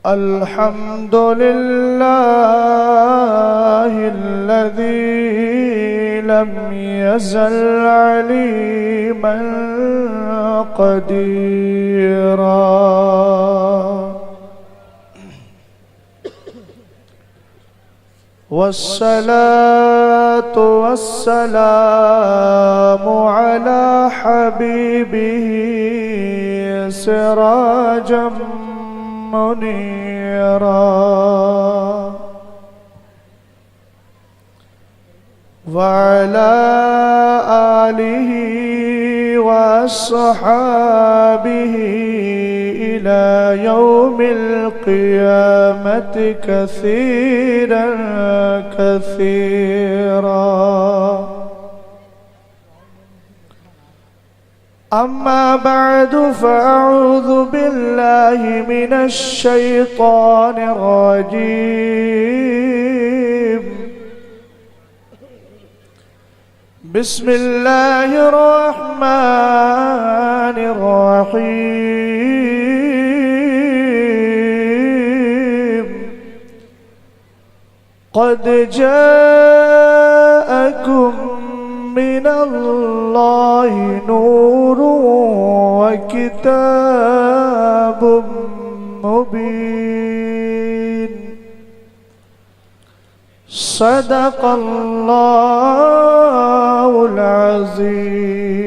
الحمد لله الذي لم يزل عليما قديرا والصلاة والسلام على حبيبه سراجا منيرا وعلى آله وصحابه إلى يوم القيامة كثيرا كثيرا أما بعد فأعوذ بالله من الشيطان الرجيم بسم الله الرحمن الرحيم قد جاءكم من الله نور وكتاب مبين صدق الله العظيم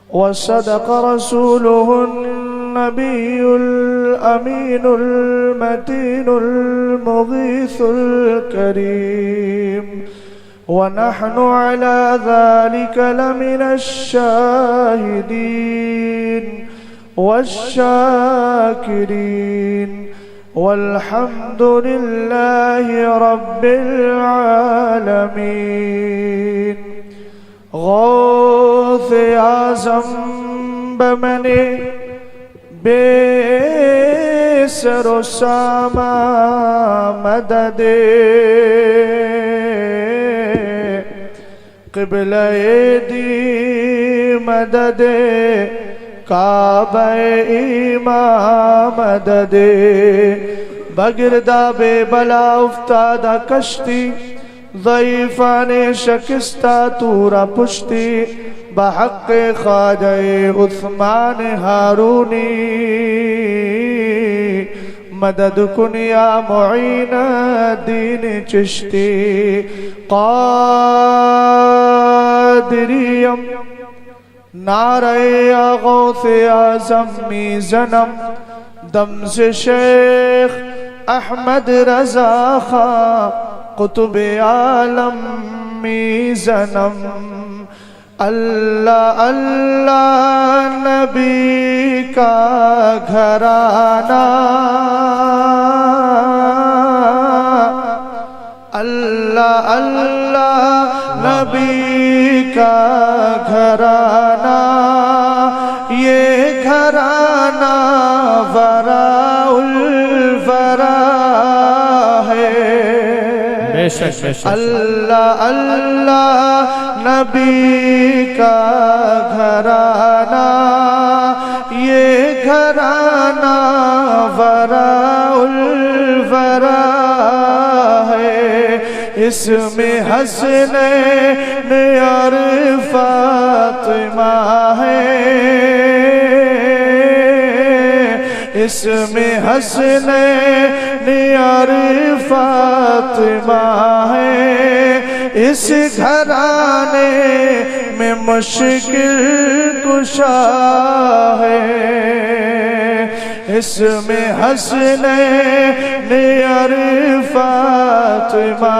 وصدق رسوله النبي الأمين المتين المغيث الكريم ونحن على ذلك لمن الشاهدين والشاكرين والحمد لله رب العالمين غوث اعظم بمنی بے سر و ساما مدد قبلہ دی مدد کعبہ امام مدد بگردہ بے بلا افتادہ کشتی ضعیفان شکستہ تورا پشتی بحق خواجہ عثمان ہارونی مدد کن یا معین دین چشتی قادریم نعرہ غوث اعظم می زنم دم سے شیخ احمد رضا خان قطب عالم می زنم اللہ اللہ نبی کا گھرانہ اللہ اللہ نبی کا گھرانہ یہ گھرانہ وراء الورا ہے اللہ اللہ نبی کا گھرانہ یہ گھرانہ وراء الورا ہے اس میں حسنین اور فاطمہ ہے اس میں حسنین اور فاطمہ ہے اس گھرانے میں مشکل کشا ہے اس میں حسنین اور فاطمہ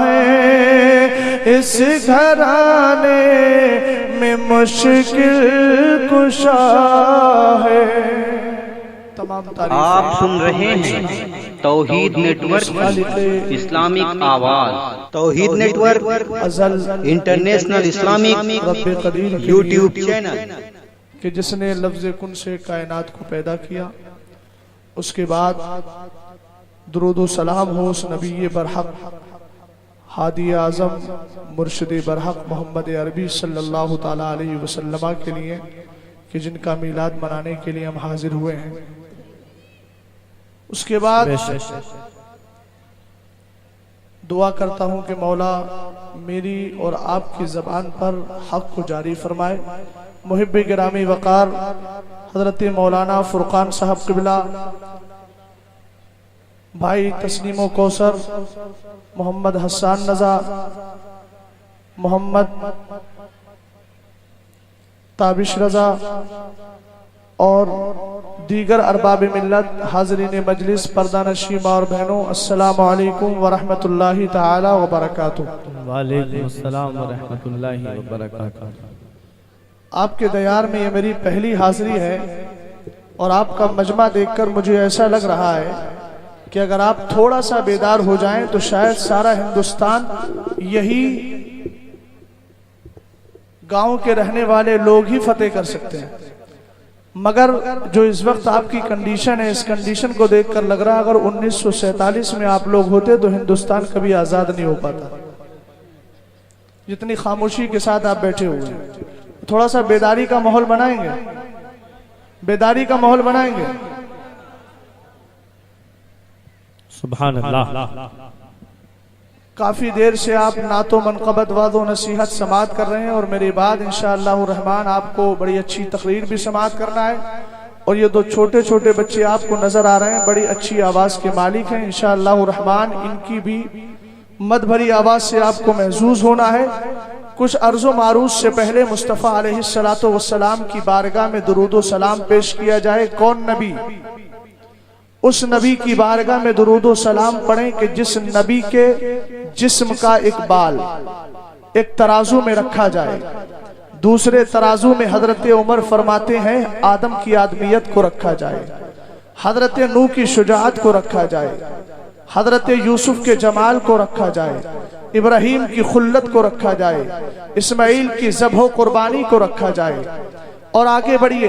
ہے اس گھرانے میں مشکل کشا ہے آپ سن رہے ہیں توحید net work Islamic Awaz Tauheed network international Islamic YouTube channel کہ جس نے لفظ کن سے کائنات کو پیدا کیا اس کے بعد درود و سلام ہو اس نبی برحق हादी आज़म मुर्शिद बरहक मोहम्मद अरबी सल्लल्लाहु ताला अलैहि वसल्लम के लिए कि जिनका मीलाद मनाने के लिए हम हाजिर हुए हैं। उसके बाद दुआ करता हूँ कि मौला मेरी और आपकी ज़बान पर हक़ को जारी फरमाए। मुहिब्ब गिरामी वक़ार हज़रत मौलाना फ़ुरक़ान साहब क़िबला, भाई तस्नीमो कौसर, मोहम्मद हसन नज़ा, मोहम्मद ताबिश रज़ा और दीगर अरबाब मिल्लत, हाज़रीन मजलिस, पर्दानशी माँ और बहनों, अस्सलामु अलैकुम व रहमतुल्लाहि ताला व बरकातुहू। वालेकुम अस्सलाम व रहमतुल्लाहि व बरकातुहू। आपके दयार में ये मेरी पहली हाज़री है और आपका मजमा देखकर मुझे ऐसा लग रहा है कि अगर आप थोड़ा सा बेदार हो जाएं तो शायद सारा हिंदुस्तान यही गांव के रहने वाले लोग ही फतेह कर सकते हैं। मगर जो इस वक्त आपकी कंडीशन है, इस कंडीशन को देखकर लग रहा है अगर 1947 में आप लोग होते तो हिंदुस्तान कभी आज़ाद नहीं हो पाता। जितनी खामोशी के साथ आप बैठे हुए हैं, थोड़ा सा बेदारी का माहौल बनाएंगे, बेदारी का माहौल बनाएंगे। सुभान अल्लाह। काफ़ी देर से आप नातो मनक़बत वादो नसीहत समात कर रहे हैं और मेरे बाद इंशाअल्लाह रहमान आपको बड़ी अच्छी तकरीर भी समात करना है। और ये दो छोटे छोटे बच्चे आपको नज़र आ रहे हैं, बड़ी अच्छी आवाज़ के मालिक हैं इंशाअल्लाह रहमान। इनकी भी मद भरी आवाज़ से आपको महसूस होना है। कुछ अर्ज़ो मारूस से पहले मुस्तफ़ा अलैहिस्सलातो वस्सलाम की बारगाह में दुरूदो सलाम पेश किया जाए। कौन नबी? उस नबी की बारगाह में दुरूदो सलाम पढ़ें कि जिस नबी के जिस्म का एक बाल एक तराजू में रखा जाए, दूसरे तराजू में हजरत उमर फरमाते हैं आदम की आदमियत को रखा जाए, हजरत नूह की शुजाअत को रखा जाए, हजरत यूसुफ के जमाल को रखा जाए, इब्राहीम की खुल्लत को रखा जाए, इस्माइल की ज़ब्ह कुर्बानी को रखा जाए। और आगे बढ़िए,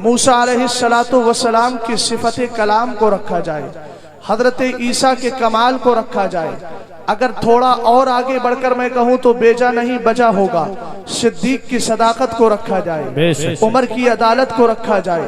मूसा अलैहिस्सलातु वस्सलाम की सिफत कलाम को रखा जाए, हजरत ईसा के कमाल को रखा जाए। अगर थोड़ा और आगे बढ़कर मैं कहूँ तो बेजा नहीं बजा होगा, सिद्दीक की सदाकत को रखा जाए, उमर की अदालत को रखा जाए,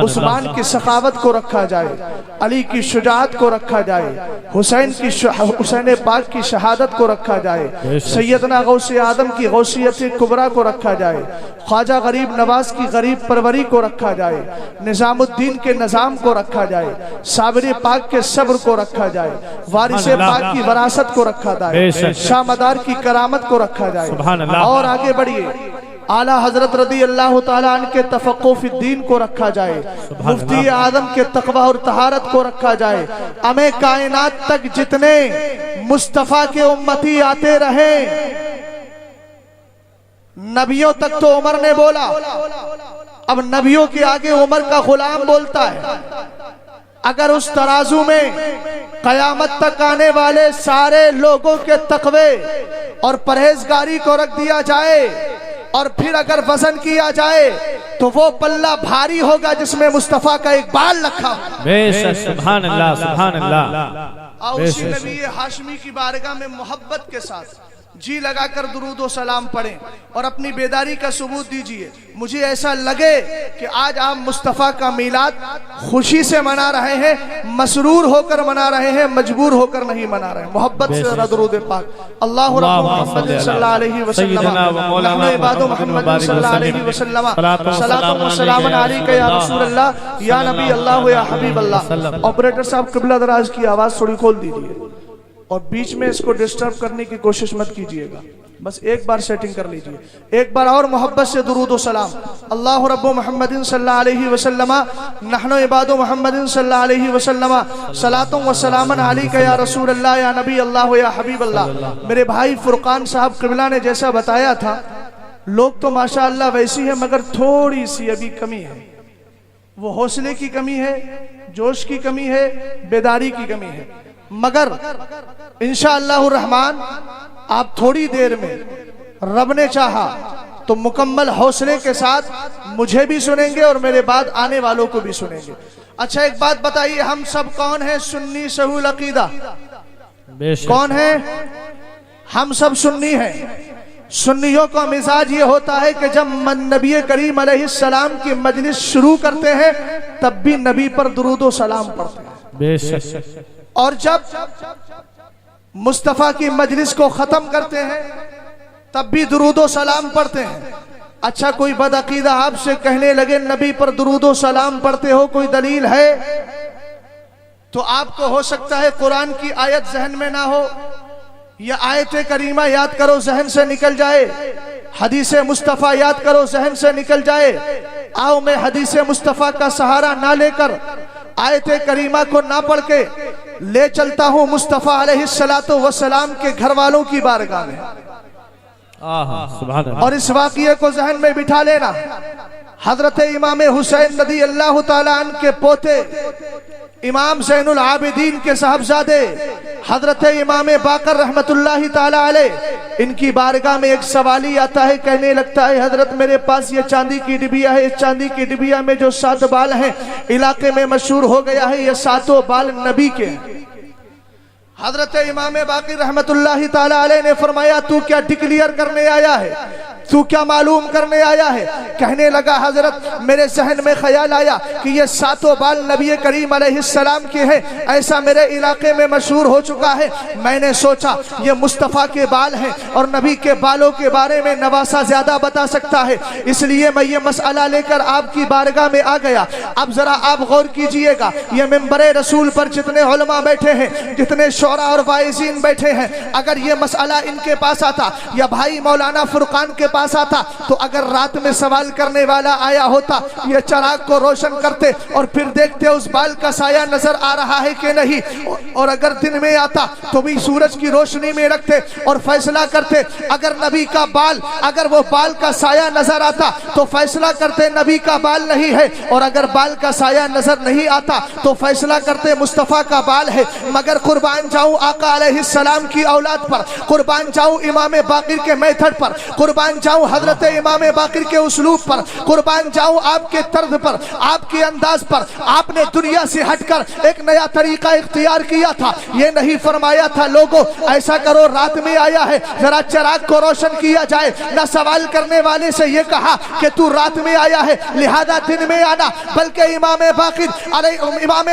उस्मान की सखावत को रखा जाए, अली की शुजाअत को रखा जाए, हुसैन पाक की शहादत को रखा जाए, सैयदना गौसे आदम की गौसियत कुबरा को रखा जाए, ख्वाजा गरीब नवाज की गरीब परवरी को रखा जाए, निजामुद्दीन के निजाम को रखा जाए, साबिर पाक के सब्र को रखा जाए, वारिस पाक की वरासत को रखा जाए, शामदार की करामत को रखा जाए। और आगे बढ़िए, आला हजरत रदी अल्लाह ताला अन्हु के तफक्कुह फी दीन को रखा जाए, मुफ्ती आदम के तकवा और तहारत को रखा जाए। अमे कायनात तक जितने मुस्तफा के उम्मती आते रहे, नबियों तक तो उमर ने बोला, अब नबियों के आगे उमर का गुलाम बोलता है। अगर उस तराजू में कयामत तक आने वाले सारे लोगों के तकवे और परहेजगारी को रख दिया जाए और फिर अगर वजन किया जाए तो वो पल्ला भारी होगा जिसमें मुस्तफा का एक बाल रखा। सुभान अल्लाह, सुभान अल्लाह। और उसी नबी हाशमी की बारगाह में मोहब्बत के साथ जी लगाकर दुरूद व सलाम पढ़ें और अपनी बेदारी का सबूत दीजिए। मुझे ऐसा लगे कि आज आप मुस्तफ़ा का मीलाद खुशी से मना रहे हैं, मसरूर होकर मना रहे हैं, मजबूर होकर नहीं मना रहे हैं। मोहब्बत से दुरूद पाक। अल्लाहु मुहम्मद सल्लल्लाहु अलैहि वसल्लम, नहनु इबादु मुहम्मद सल्लल्लाहु अलैहि वसल्लम, सलातो व सलाम अलैका या रसूल अल्लाह या नबी अल्लाह या हबीब अल्लाह। ऑपरेटर साहब क़िबला दराज की आवाज़ थोड़ी खोल दीजिए और बीच में इसको डिस्टर्ब करने की कोशिश मत कीजिएगा, बस एक बार सेटिंग कर लीजिए। एक बार और मोहब्बत से दुरूद व सलाम। अल्लाहु रब्बु मुहम्मदिन सल्लल्लाहु अलैहि वसल्लम, नहनु इबादु मुहम्मदिन सल्लल्लाहु अलैहि वसल्लम, सलातो व सलामन अलैका या रसूल अल्लाह या नबी अल्लाह या हबीब अल्लाह। मेरे भाई फुरकान साहब क़िबला ने जैसा बताया था, लोग तो माशाअल्लाह वैसी है मगर थोड़ी सी अभी कमी है। वो हौसले की कमी है, जोश की कमी है, बेदारी की कमी है। मगर इंशाअल्लाह रहमान आप थोड़ी देर में रब ने चाहा तो मुकम्मल हौसले के साथ मुझे भी सुनेंगे और मेरे बाद आने वालों को भी सुनेंगे। अच्छा एक बात बताइए, हम सब कौन है सुन्नी सहूल अकीदा? कौन है? ہم سب سنی ہیں. سنیوں کا مزاج یہ ہوتا ہے کہ جب نبی کریم علیہ السلام کی مجلس شروع کرتے ہیں تب بھی نبی پر درود و سلام پڑھتے ہیں، بے شک. اور جب مصطفیٰ کی مجلس کو ختم کرتے ہیں تب بھی درود و سلام پڑھتے ہیں. اچھا کوئی بدعقیدہ آپ سے کہنے لگے نبی پر درود و سلام پڑھتے ہو، کوئی دلیل ہے؟ تو آپ کو ہو سکتا ہے قرآن کی آیت ذہن میں نہ ہو، یا آیت کریمہ یاد کرو ذہن سے نکل جائے، حدیث مصطفیٰ یاد کرو ذہن سے نکل جائے. آؤ میں حدیث مصطفیٰ کا سہارا نہ لے کر، آیت کریمہ کو نہ پڑھ کے لے چلتا ہوں مصطفیٰ علیہ السلام کے گھر والوں کی بارگاہ میں. سبحان اللہ. اور اس واقعے کو ذہن میں بٹھا لینا. حضرت امام حسین رضی اللہ تعالیٰ عنہ کے پوتے، امام زین العابدین کے صاحبزادے حضرت امام باقر رحمت اللہ تعالیٰ علیہ، ان کی بارگاہ میں ایک سوالی آتا ہے، کہنے لگتا ہے حضرت میرے پاس یہ چاندی کی ڈبیا ہے، اس چاندی کی ڈبیا میں جو 7 بال ہیں علاقے میں مشہور ہو گیا ہے یہ 7 بال نبی کے ہیں. حضرت امام باقر رحمت اللہ تعالیٰ علیہ نے فرمایا تو کیا ڈکلیئر کرنے آیا ہے، تو کیا معلوم کرنے آیا ہے؟ کہنے لگا حضرت میرے ذہن میں خیال آیا کہ یہ 7 بال نبی کریم علیہ السلام کے ہیں، ایسا میرے علاقے میں مشہور ہو چکا ہے. میں نے سوچا یہ مصطفیٰ کے بال ہیں اور نبی کے بالوں کے بارے میں نواسہ زیادہ بتا سکتا ہے، اس لیے میں یہ مسئلہ لے کر آپ کی بارگاہ میں آ گیا. اب ذرا آپ غور کیجئے گا، یہ منبر رسول پر جتنے علماء بیٹھے ہیں، جتنے شعراء اور واعظین بیٹھے ہیں، اگر یہ مسئلہ ان کے پاس آتا یا بھائی مولانا فرقان کے پاس آتا تو اگر رات میں سوال کرنے والا آیا ہوتا یہ چراغ کو روشن کرتے اور پھر دیکھتے اس بال کا سایہ نظر آ رہا ہے کہ نہیں، اور اگر دن میں آتا تو بھی سورج کی روشنی میں رکھتے اور فیصلہ کرتے. اگر نبی کا بال، اگر وہ بال کا سایہ نظر آتا تو فیصلہ کرتے نبی کا بال نہیں ہے، اور اگر بال کا سایہ نظر نہیں آتا تو فیصلہ کرتے مصطفیٰ کا بال ہے. مگر قربان جاؤں آقا علیہ السلام کی اولاد پر، قربان جاؤں امام باقر کے میتھڈ پر، قربان جاؤں حضرت امام باقر کے اسلوب پر، قربان جاؤں آپ کے طرز پر، آپ کے انداز پر. آپ نے دنیا سے ہٹ کر ایک نیا طریقہ اختیار کیا تھا. یہ نہیں فرمایا تھا لوگوں ایسا کرو رات میں آیا ہے ذرا چراغ کو روشن کیا جائے، نہ سوال کرنے والے سے یہ کہا کہ تو رات میں آیا ہے لہذا دن میں آنا، بلکہ امام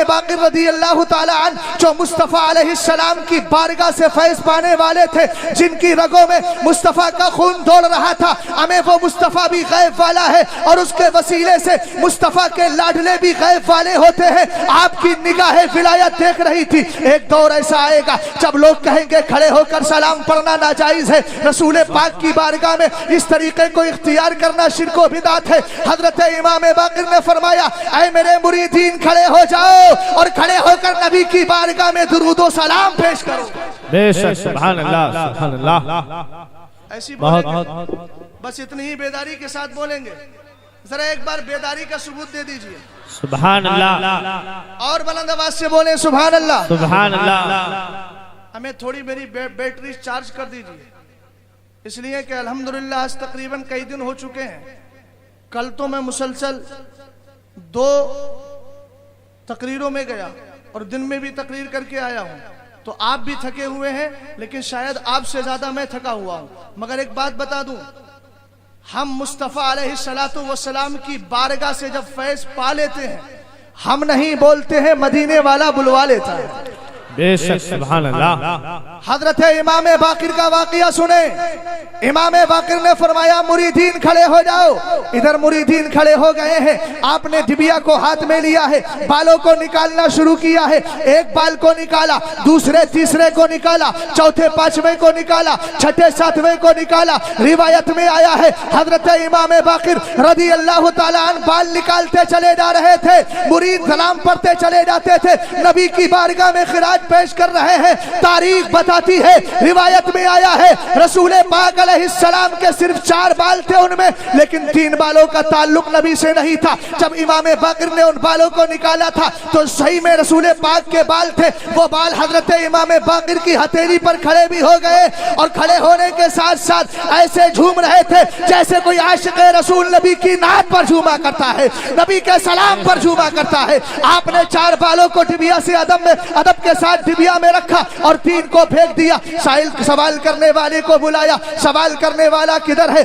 باقر رضی اللہ تعالی عنہ جو مصطفیٰ علیہ السلام کی بارگاہ سے فیض پانے والے تھے، جن کی رگوں میں مصطفیٰ کا خون دوڑ رہا تھا، ہمیں وہ مصطفیٰ بھی غیب والا ہے اور اس کے وسیلے سے مصطفیٰ کے لاڈلے بھی غیب والے ہوتے ہیں. آپ کی نگاہ ولایت دیکھ رہی تھی. ایک دور ایسا آئے گا جب لوگ کہیں گے کھڑے ہو کر سلام پڑھنا ناجائز ہے، رسول پاک کی بارگاہ میں اس طریقے کو اختیار کرنا شرک و بدعت ہے. حضرت امام باقر نے فرمایا اے میرے مریدین کھڑے ہو جاؤ اور کھڑے ہو کر نبی کی بارگاہ میں درود و سلام پیش کرو. بے شک. سبحان اللہ. سبحان اللہ. ایسی بولیں گے، بس اتنی ہی بیداری کے ساتھ بولیں گے. ذرا ایک بار بیداری کا ثبوت دے دیجئے. سبحان اللہ. اور بلند آواز سے بولیں سبحان اللہ. سبحان اللہ. ہمیں تھوڑی میری بیٹری چارج کر دیجئے، اس لیے کہ الحمدللہ آج تقریباً کئی دن ہو چکے ہیں. کل تو میں مسلسل 2 تقریروں میں گیا اور دن میں بھی تقریر کر کے آیا ہوں، تو آپ بھی تھکے ہوئے ہیں لیکن شاید آپ سے زیادہ میں تھکا ہوا ہوں. مگر ایک بات بتا دوں، ہم مصطفیٰ علیہ السلام کی بارگاہ سے جب فیض پا لیتے ہیں ہم نہیں بولتے ہیں مدینے والا بلوا لیتا ہے. بے شک. سبحان اللہ. حضرت امام باقر کا واقعہ سنیں. امام باقر نے فرمایا مریدین کھڑے ہو جاؤ. ادھر مریدین کھڑے ہو گئے ہیں، آپ نے ڈبیا کو ہاتھ میں لیا ہے، بالوں کو نکالنا شروع کیا ہے. ایک بال کو نکالا، دوسرے تیسرے کو نکالا، چوتھے پانچویں کو نکالا، چھٹے ساتویں کو نکالا. روایت میں آیا ہے حضرت امام باقر رضی اللہ تعالیٰ عنہ بال نکالتے چلے جا رہے تھے، مرید سلام پڑھتے چلے جاتے تھے، نبی کی بارگاہ میں خراج پیش کر رہے ہیں. تاریخ بتاتی ہے، روایت میں آیا ہے رسول پاک علیہ السلام کے صرف 4 بال تھے ان میں، لیکن 3 بالوں کا تعلق نبی سے نہیں تھا. جب امام باقر نے ان بالوں کو نکالا تھا تو صحیح میں رسول پاک کے بال تھے. وہ بال حضرت امام باقر کی ہتھیلی پر کھڑے بھی ہو گئے اور کھڑے ہونے کے ساتھ ساتھ ایسے جھوم رہے تھے جیسے کوئی عاشق رسول نبی کی نعت پر جھوما کرتا ہے، نبی کے سلام پر جھوما کرتا ہے. آپ نے 4 بالوں کو ڈبیا سے ادب کے ساتھ साथ डिबिया में रखा और 3 को फेंक दिया। साहिल सवाल करने वाले को बुलाया, सवाल करने वाला किधर है?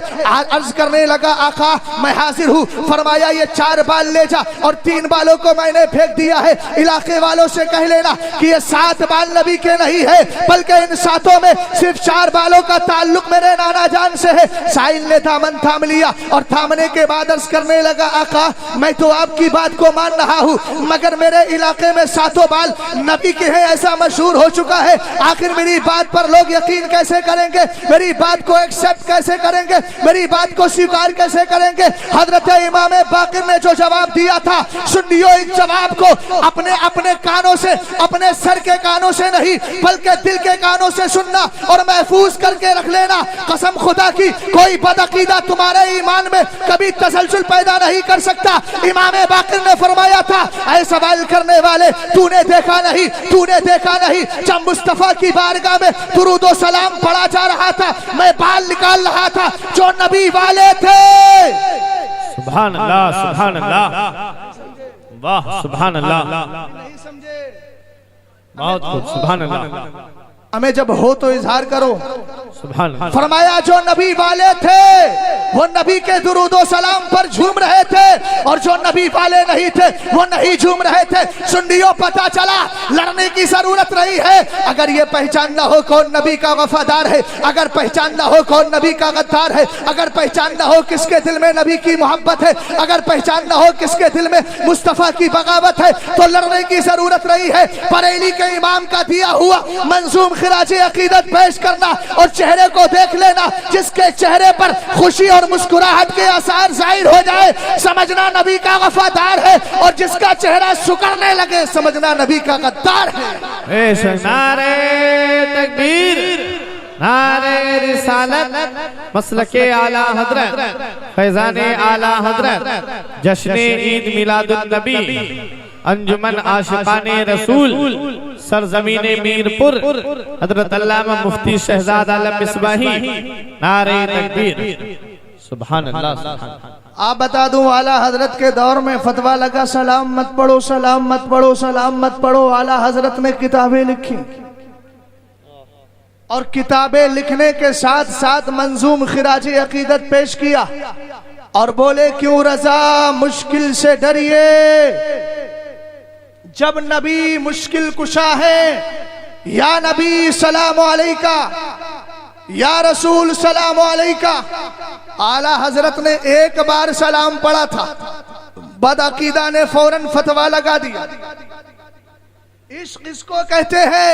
अर्ज करने लगा आका मैं हाजिर हूँ। फरमाया ये 4 बाल ले जा और 3 बालों को मैंने फेंक दिया है। इलाके वालों से कह लेना कि ये 7 बाल नबी के नहीं है, बल्कि इन 7 में सिर्फ 4 बालों का ताल्लुक मेरे नाना जान से है। साहिल ने दामन थाम लिया और थामने के बाद अर्ज करने लगा आका मैं तो आपकी बात को मान रहा हूँ, मगर मेरे इलाके में 7 बाल नबी के हैं ऐसा मशहूर हो चुका है। आखिर मेरी बात पर लोग यकीन कैसे करेंगे? मेरी बात को एक्सेप्ट कैसे करेंगे? मेरी बात को स्वीकार कैसे करेंगे? हजरत इमाम बाकिर ने जो जवाब दिया था, सुनियो इस जवाब को अपने अपने कानों से, अपने सर के कानों से नहीं बल्कि दिल के कानों से सुनना और महफूज करके रख लेना। कसम खुदा की कोई बदअकीदा तुम्हारे ईमान में कभी तसलसल पैदा नहीं कर सकता। इमाम बाकिर ने फरमाया था ऐ सवाल करने वाले तूने देखा नहीं, तूने देखा नहीं जब मुस्तफा की बारगाह में दुरूद व सलाम पढ़ा जा रहा था मैं बाल निकाल रहा था जो नबी वाले थे। सुभान अल्लाह, सुभान अल्लाह, वाह सुभान अल्लाह, नहीं समझे? बहुत खूब, सुभान अल्लाह, हमें जब हो तो इजहार करो। सुभान अल्लाह। फरमाया जो नबी वाले थे वो नबी के दुरूद व सलाम पर झूम रहे थे और जो नबी वाले नहीं थे वो नहीं झूम रहे थे। सुन्नियों पता चला लड़ने की जरूरत नहीं है। अगर ये पहचान ना हो कौन नबी का वफादार है, अगर पहचान ना हो कौन नबी का गद्दार है, अगर पहचान ना हो किसके दिल में नबी की मोहब्बत है, अगर पहचान ना हो किसके दिल में मुस्तफा की बगावत है, तो लड़ने की जरूरत नहीं है। बरेली के इमाम का दिया हुआ मंजूम खिराजे अकीदत पेश करना और चेहरे को देख लेना, जिसके चेहरे पर खुशी और मुस्कुराहट के आसार जाहिर हो जाए समझना नबी का वफादार है, और जिसका चेहरा सुकड़ने लगे समझना नबी का गद्दार है। नारे तकबीर, नारे रिसालत, मसलके आला हजरत, फैजाने आला हजरत, जश्ने ईद मिलादुन नबी, अंजुमन आशिकाने रसूल, सरजमीने मीरपुर, हजरत अल्लामा मुफ्ती शहजाद आलम मिसबाही, नारे तकबीर, सुभान अल्लाह, सुभान अल्लाह। आप बता दूं आला हजरत के दौर में फतवा लगा सलाम मत पढ़ो, सलाम मत पढ़ो, सलाम मत पढ़ो। आला हजरत ने किताबें लिखी और किताबें लिखने के साथ साथ मंजूम खिराजी अकीदत पेश किया और बोले क्यों रजा मुश्किल से डरिए, जब नबी मुश्किल कुशा है। या नबी सलाम अलैका, या रसूल सलाम अलैका। आला हजरत ने एक बार सलाम पढ़ा था, बदअकीदा ने फौरन फतवा लगा दिया। इश्क इसको कहते हैं,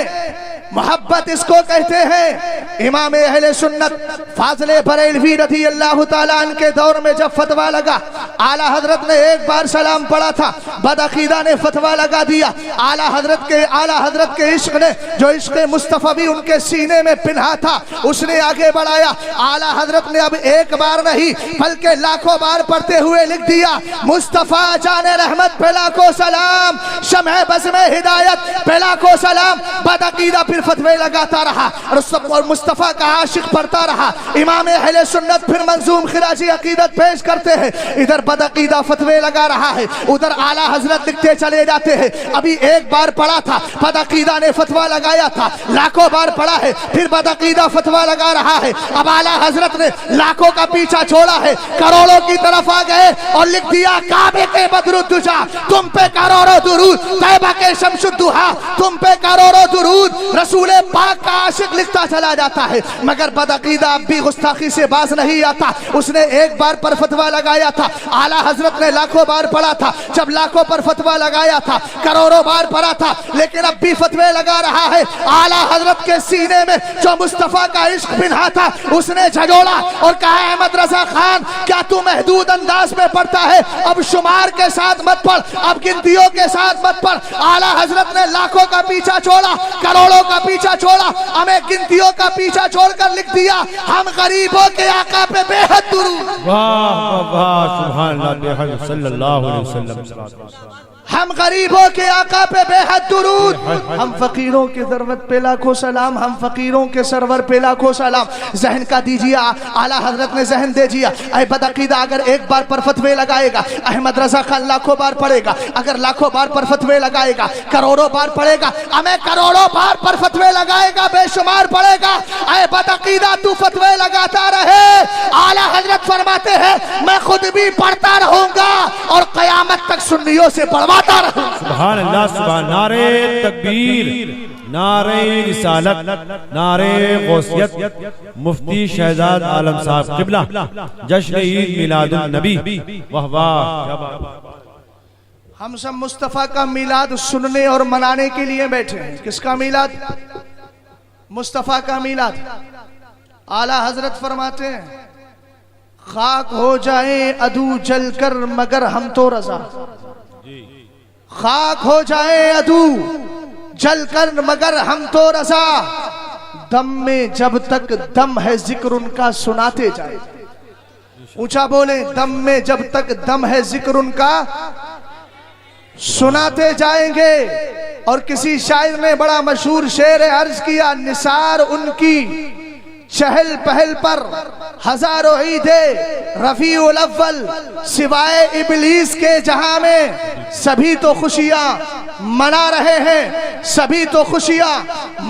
मोहब्बत इसको कहते हैं। इमाम अहले सुन्नत फाज़िले बरेलवी रज़ी अल्लाह ताला अन्हु के दौर में जब फतवा लगा, आला हजरत ने एक बार सलाम पढ़ा था, बदअकीदा ने फतवा लगा दिया। आला हजरत के इश्क ने जो इश्क मुस्तफ़ा भी उनके सीने में पिन्हा था उसने आगे बढ़ाया। आला हजरत ने अब एक बार नहीं बल्कि लाखों बार पढ़ते हुए लिख दिया, मुस्तफ़ा जाने रहमत पे लाखों सलाम, शम्ह बज़ में हिदायत पे लाखों सलाम। बदअकीदा फिर फतवे लगाता रहा और मुस्तफ़ा का आशिक पढ़ता रहा। इमाम अहले सुन्नत फिर मंजूम खिराजी अकीदत पेश करते हैं, इधर बदअकीदा फतवे लगा रहा है, उधर आला हजरत लिखते चले जाते हैं। अभी एक बार पढ़ा था, बदअकीदा ने फतवा लगाया था, लाखों बार पढ़ा है, फिर बदअकीदा फतवा लगा रहा है। अब आला हजरत ने लाखों का पीछा छोड़ा है, करोड़ों की तरफ आ गए और लिख दिया, काबे के बदरुद्दुजा तुम पे करोड़ों दुरूद, तैबा के शमशुद्दुहा तुम पे करोड़ों दुरूद। रसूल पाक का आशिक लिखता चला जाता है, मगर बदअकीदा अब भी गुस्ताखी से बाज नहीं आता। उसने एक बार पर फतवा लगाया था, आला हजरत ने लाखों बार पढ़ा था। जब लाखों पर फतवा लगाया था, करोड़ों बार पढ़ा था, लेकिन अब भी फतवे लगा रहा है। आला हजरत के सीने में जो मुस्तफा का इश्क बिन्हा था उसने झगोड़ा और कहा, अहमद रजा खान क्या तू महदूद अंदाज में पढ़ता है? अब शुमार के साथ मत पढ़, अब गिनतियों के साथ मत पढ़। आला हजरत ने लाखों का पीछा छोड़ा, करोड़ों का पीछा छोड़ा, हमें गिनतियों का पीछा छोड़कर लिख दिया, हम गरीबों के आका पे बेहद दुरूद। वाह वाह, सुभान अल्लाह सल्लल्लाहु अलैहि वसल्लम। ہم غریبوں کے آقا پہ بے حد درود، ہم فقیروں کے ضرورت پہ لاکھوں سلام، ہم فقیروں کے سرور پہ لاکھوں سلام۔ ذہن کا دیجیے، اعلیٰ حضرت نے ذہن دے دیا۔ اے بدعقیدہ اگر ایک بار پر فتوے لگائے گا، احمد رضا خان لاکھوں بار پڑھے گا، اگر لاکھوں بار پر فتوے لگائے گا، کروڑوں بار پڑھے گا، ہمیں کروڑوں بار پر فتوے لگائے گا، بے شمار پڑھے گا۔ اے بدعقیدہ تو فتوے لگاتا رہے، اعلیٰ حضرت فرماتے ہیں میں خود بھی پڑھتا رہوں گا اور قیامت تک سنیوں سے پڑھواتا رہوں گا۔ سبحان اللہ، سبحان نعرہ تکبیر، نعرہ رسالت، نعرہ غوثیت، مفتی شہزاد عالم صاحب قبلہ، جشن عید میلاد النبی، واہ واہ۔ ہم سب مصطفیٰ کا میلاد سننے اور منانے کے لیے بیٹھے ہیں۔ کس کا میلاد؟ مصطفیٰ کا میلاد۔ اعلیٰ حضرت فرماتے ہیں خاک ہو جائیں عدو جل کر مگر ہم تو رضا، خاک ہو جائیں عدو جل کر مگر ہم تو رضا، دم میں جب تک دم ہے ذکر ان کا سناتے جائیں۔ اونچا بولیں، دم میں جب تک دم ہے ذکر ان کا سناتے جائیں گے۔ اور کسی شاعر نے بڑا مشہور شعر عرض کیا، نثار ان کی چہل پہل پر ہزاروں عید رفیع الاول، سوائے ابلیس کے جہاں میں سبھی تو خوشیاں منا رہے ہیں، سبھی تو خوشیاں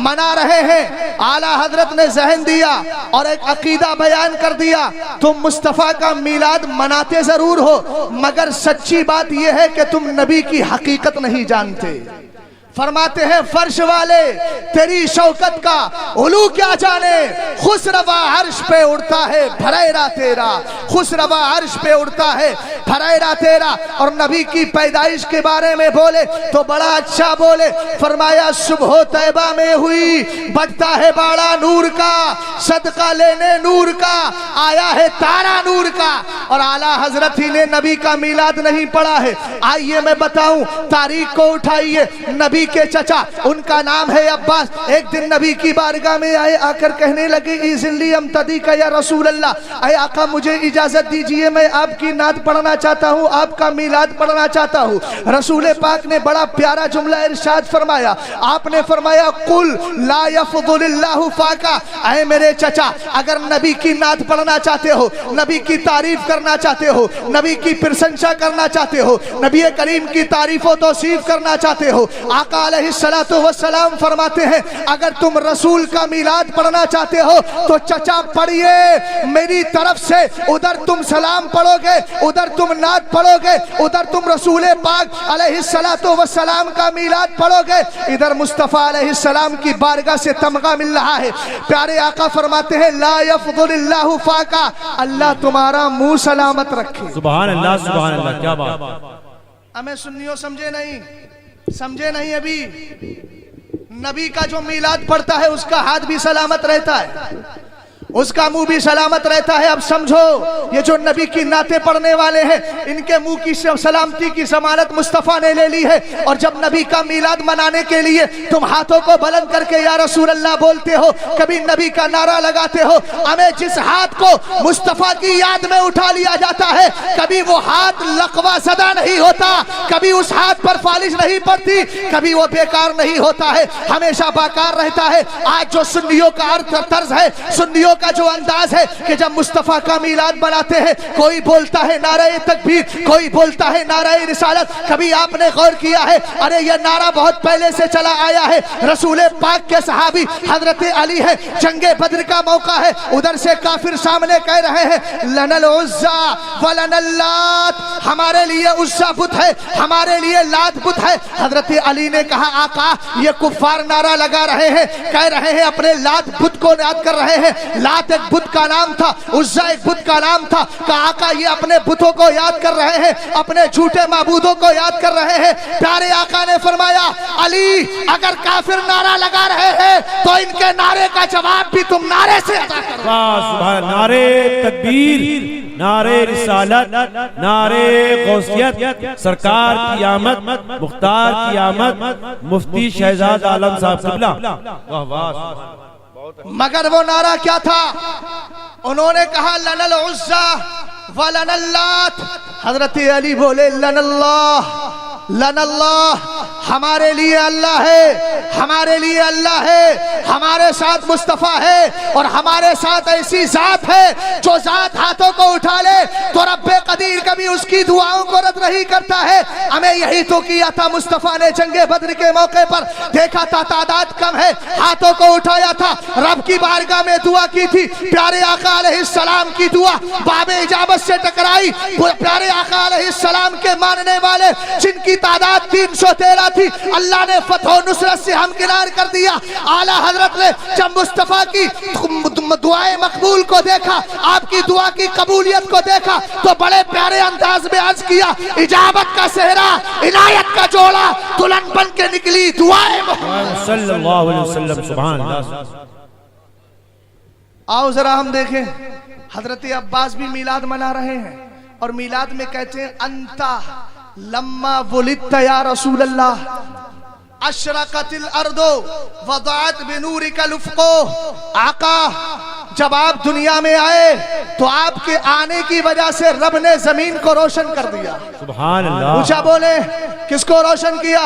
منا رہے ہیں۔ اعلیٰ حضرت نے ذہن دیا اور ایک عقیدہ بیان کر دیا، تم مصطفیٰ کا میلاد مناتے ضرور ہو مگر سچی بات یہ ہے کہ تم نبی کی حقیقت نہیں جانتے۔ فرماتے ہیں فرش والے تیری شوکت کا علو کیا جانے، خسروا عرش پہ اڑتا ہے بھریرا تیرا، خسروا عرش پہ اڑتا ہے بھریرا تیرا۔ اور نبی کی پیدائش کے بارے میں بولے تو بڑا اچھا بولے، فرمایا صبح طیبہ میں ہوئی بجتا ہے باڑا نور کا، صدقہ لینے نور کا آیا ہے تارا نور کا۔ اور اعلیٰ حضرت ہی نے نبی کا میلاد نہیں پڑھا ہے۔ آئیے میں بتاؤں، تاریخ کو اٹھائیے، نبی کے چچا ان کا نام ہے عباس، ایک دن نبی کی بارگاہ میں آئے، آ کر کہنے لگے ایذن لی امتدی کا یا رسول اللہ، اے آقا مجھے اجازت دیجئے، میں آپ کی نعت پڑھنا چاہتا ہوں، آپ کا میلاد پڑھنا چاہتا ہوں۔ رسول پاک نے بڑا پیارا جملہ ارشاد فرمایا، آپ نے فرمایا قل لا یفضل اللہ فاکا، اے میرے چچا اگر نبی کی نعت پڑھنا چاہتے ہو، نبی کی تعریف کرنا چاہتے ہو، نبی کی پرشنسا کرنا چاہتے ہو، نبی کریم کی تعریف و توصیف کرنا چاہتے ہو، آقا علیہ السلام فرماتے ہیں اگر تم رسول کا میلاد پڑھنا چاہتے ہو تو چچا پڑھیے میری طرف سے، ادھر تم سلام پڑھو گے، ادھر تم نعت پڑھو گے، ادھر تم رسول پاک علیہ السلام کا میلاد پڑھو گے، ادھر مصطفیٰ علیہ السلام کی بارگاہ سے تمغہ مل رہا ہے۔ پیارے آقا فرماتے ہیں لا یفضل اللہ فاکا، اللہ تمہارا منہ سلامت رکھے۔ سبحان اللہ، سبحان اللہ، کیا بات۔ ہمیں سنیوں سمجھے نہیں ابھی، نبی کا جو میلاد پڑھتا ہے اس کا ہاتھ بھی سلامت رہتا ہے، اس کا منہ بھی سلامت رہتا ہے۔ اب سمجھو یہ جو نبی کی نعتیں پڑھنے والے ہیں ان کے منہ کی سلامتی کی ضمانت مصطفیٰ نے لے لی ہے۔ اور جب نبی کا میلاد منانے کے لیے تم ہاتھوں کو بلند کر کے یا رسول اللہ بولتے ہو، کبھی نبی کا نعرہ لگاتے ہو، ہمیں جس ہاتھ کو مصطفیٰ کی یاد میں اٹھا لیا جاتا ہے کبھی وہ ہاتھ لقوہ زدہ نہیں ہوتا، کبھی اس ہاتھ پر فالش نہیں پڑتی، کبھی وہ بیکار نہیں ہوتا ہے، ہمیشہ باکار رہتا ہے۔ آج جو سنیوں کا طرز ہے، سنیوں کا جو انداز ہے کہ جب مصطفیٰ کا میلاد بناتے ہیں کوئی بولتا ہے نعرہ تکبیر، کوئی بولتا ہے نعرہ رسالت، کبھی آپ نے غور کیا ہے ارے یہ نعرہ بہت پہلے سے چلا آیا ہے، رسول پاک کے صحابی حضرت علی ہے، جنگ بدر کا موقع ہے، ادھر سے کافر سامنے کہہ رہے ہیں لنا العزا ولنا اللات، ہمارے لیے عزا بت ہے، ہمارے لیے لات بت ہے۔ حضرت علی نے کہا آقا یہ کفار نعرہ لگا رہے ہیں، کہہ رہے ہیں اپنے لات بت کو یاد کر رہے ہیں، لات ایک بت کا نام تھا، عزا ایک بت کا نام تھا، کہا آقا یہ اپنے بتوں کو یاد کر رہے ہیں، اپنے جھوٹے معبودوں کو یاد کر رہے ہیں۔ پیارے آقا نے فرمایا علی اگر کافر نعرہ لگا رہے ہیں تو ان کے نعرے کا جواب بھی تم نعرے سے ادا کرو۔ سبحان، نعرہ تکبیر، نعرہ رسالت، نعرہ غوثیت، سرکار کی آمد، مختار کی آمد، مفتی شہزاد عالم صاحب قبلہ، واہ واہ۔ مگر وہ نعرہ کیا تھا؟ انہوں نے کہا لنا العزا ولنا اللات، حضرت علی بولے لنا اللہ लनल्लाह, हमारे लिए अल्लाह है, हमारे लिए अल्लाह है, हमारे साथ मुस्तफ़ा है और हमारे साथ ऐसी जात है जो जात हाथों को उठा ले तो रब्बे कदीर कभी उसकी दुआओं को रद्द नहीं करता है। हमें यही तो किया था मुस्तफ़ा ने जंगे बद्र के मौके पर, देखा था तादाद कम है, हाथों को उठाया था, रब की बारगाह में दुआ की थी, प्यारे आका अलैहिस्सलाम की दुआ बाबे इजाबत से टकराई। प्यारे आका अलैहिस्सलाम के मानने वाले जिनकी तादाद 313 थी, अल्लाह ने फतह नुसरत से हमकिनार कर दिया। आला हजरत ने जब मुस्तफ़ा की दुआए मकबूल को देखा, आपकी दुआ की कबूलियत को देखा, तो बड़े प्यारे अंदाज में अर्ज किया, इजाबत का सेहरा, इनायत का जोड़ा, दुल्हन बन के निकली दुआए सल्लल्लाहु अलैहि वसल्लम। सुभान अल्लाह। आओ जरा हम देखें, हजरत अब्बास भी मिलाद मना रहे हैं और मिलाद में कहते हैं अंता लम्मा वुलिदत या रसूल अल्लाह अशरकतिल अर्दो वदाअत बिनूरिकल उफ़क़ो। आका जब आप दुनिया में आए तो आपके आने की वजह से रब ने जमीन को रोशन कर दिया। सुभान अल्लाह। ऊंचा बोले, किसको रोशन किया?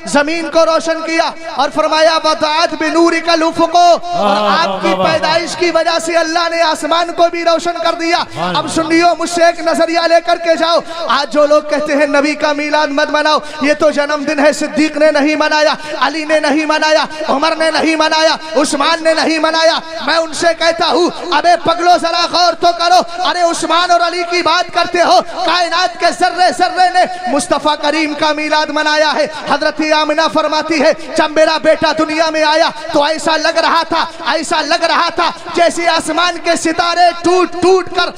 जमीन को रोशन किया और फरमाया वदाअत बिनूरिकल उफ़क़ो, और आपकी पैदाइश की वजह से अल्लाह ने आसमान को भी रोशन कर दिया। अब सुनियो, मुझसे एक नजरिया लेकर के जाओ। आज जो लोग कहते हैं नबी का मीलाद मत मनाओ, ये तो जन्मदिन है, सिद्दीक ने नहीं मनाया, अली ने नहीं मनाया, उमर ने नहीं मनाया, उस्मान ने नहीं मनाया। मैं उनसे कहता हूँ, अबे पगलो जरा गौर तो करो, अरे उस्मान और अली की बात करते हो, कायनात के जर्रे जर्रे ने मुस्तफा करीम का मीलाद मनाया है। हजरत आमिना फरमाती है, जब मेरा बेटा दुनिया में आया तो ऐसा लग रहा था, ऐसा लग रहा था जैसे आसमान के सितारे टूट टूट कर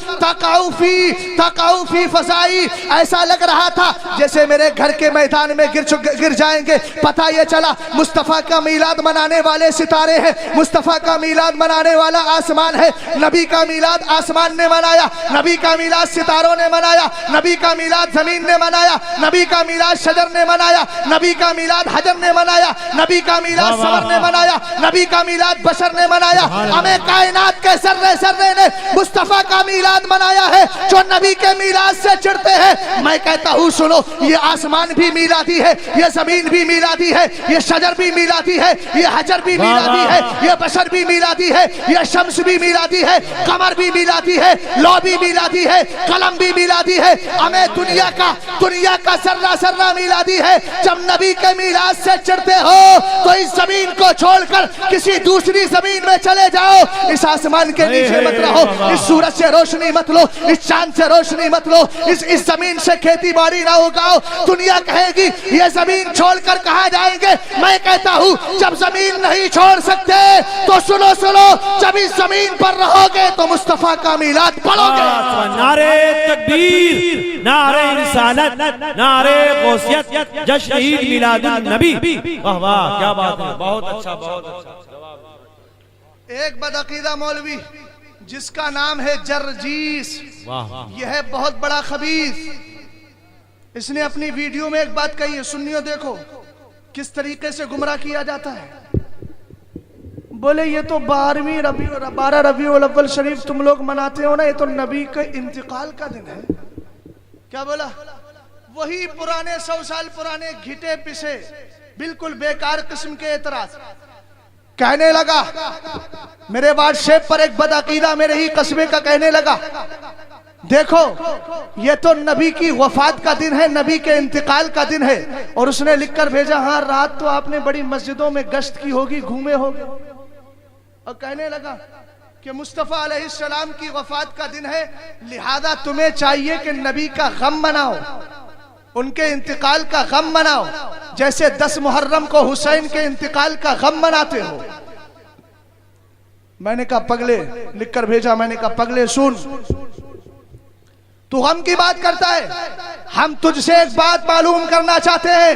तकाउफी फसाई, ऐसा लग रहा था जैसे मेरे घर के मैदान में गिर जाएंगे। पता ये चला मुस्तफा का मीलाद मनाने वाले सितारे हैं, मुस्तफा का मीलाद मनाने वाला आसमान है। नबी का मीलाद आसमान ने मनाया, नबी का मीलाद सितारों ने मनाया, नबी का मीलाद जमीन ने मनाया, नबी का मीलाद शजर ने मनाया, नबी का मीलाद हजर ने मनाया, नबी का मीलाद समर ने मनाया, नबी का मीलाद बशर ने मनाया। हमें कायनात के सर्रे सर्रे ने मुस्तफा का मीलाद मनाया है जो नबी के मीलाद से चिढ़ते हैं। मैं कहता हूँ सुनो, ये आसमान भी मीलादी है, ये जमीन भी मीलादी है, ये शजर भी मीलादी है, ये हजर भी मीलादी है, ये बशर भी मीलादी है, ये शम्स भी मीलादी है, कमर भी मीलादी है, लौ भी मीलादी है, कलम भी मीलादी है। हमें दुनिया का सर्रा सर्रा मीलादी है। जब नबी के मीलाद से चिढ़ते हो तो इस जमीन को छोड़कर किसी दूसरी जमीन में चले जाओ, इस आसमान के नीचे मत रहो, इस सूरज से रोशनी मत लो, इस चांद से रोशनी मत लो, इस जमीन से खेती बाड़ी ना उगाओ। दुनिया कहेगी ये जमीन छोड़कर कहाँ जाएंगे? मैं कहता हूँ जब जमीन नहीं छोड़ सकते तो सुनो सुनो, जब इस जमीन पर रहोगे तो मुस्तफा का मीलाद पढ़ोगे। नारे तकबीर, नारे रिसालत, नारे गौसियत, जश्न ईद मिलादुन नबी। वाह वाह, क्या बात है, बहुत अच्छा, बहुत अच्छा। एक बदअकीदा मौलवी जिसका नाम है जर्जीस, यह है बहुत बड़ा खबीस। इसने अपनी वीडियो में एक बात कही है, सुनियो देखो किस तरीके से गुमराह किया जाता है। बोले ये तो 12 रबीउल अव्वल शरीफ तुम लोग मनाते हो ना, ये तो नबी के इंतकाल का दिन है। क्या बोला? वही पुराने 100 साल पुराने घिटे पिसे बिल्कुल बेकार किस्म के एतराज। कहने लगा, मेरे व्हाट्सएप पर एक बदअकीदा मेरे ही कस्बे का कहने लगा, देखो ये तो नबी की वफात का दिन है, नबी के इंतकाल का दिन है। और उसने लिखकर भेजा, हाँ रात तो आपने बड़ी मस्जिदों में गश्त की होगी, घूमे होगे। और कहने लगा कि मुस्तफ़ा अलैहिस्सलाम की वफात का दिन है, लिहाजा तुम्हें चाहिए कि नबी का गम मनाओ, उनके इंतकाल का गम मनाओ, जैसे 10 मुहर्रम को हुसैन के इंतकाल का गम मनाते हो। मैंने कहा पगले, लिखकर भेजा, मैंने कहा पगले सुन, तू गम की बात करता है, हम तुझसे एक बात मालूम करना चाहते हैं।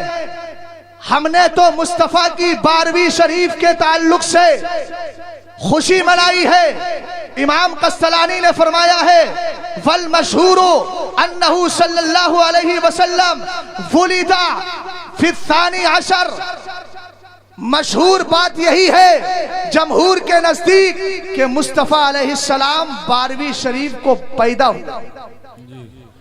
हमने तो मुस्तफा की 12वीं शरीफ के ताल्लुक से खुशी मनाई है। इमाम कस्तलानी ने फरमाया है, वल मशहूरु अन्नहु सल्लल्लाहु अलैहि वसल्लम वुलिदा फी थानी अशर। मशहूर बात यही है जमहूर के नजदीक कि मुस्तफा अलैहिस्सलाम 12वीं शरीफ को पैदा हुआ।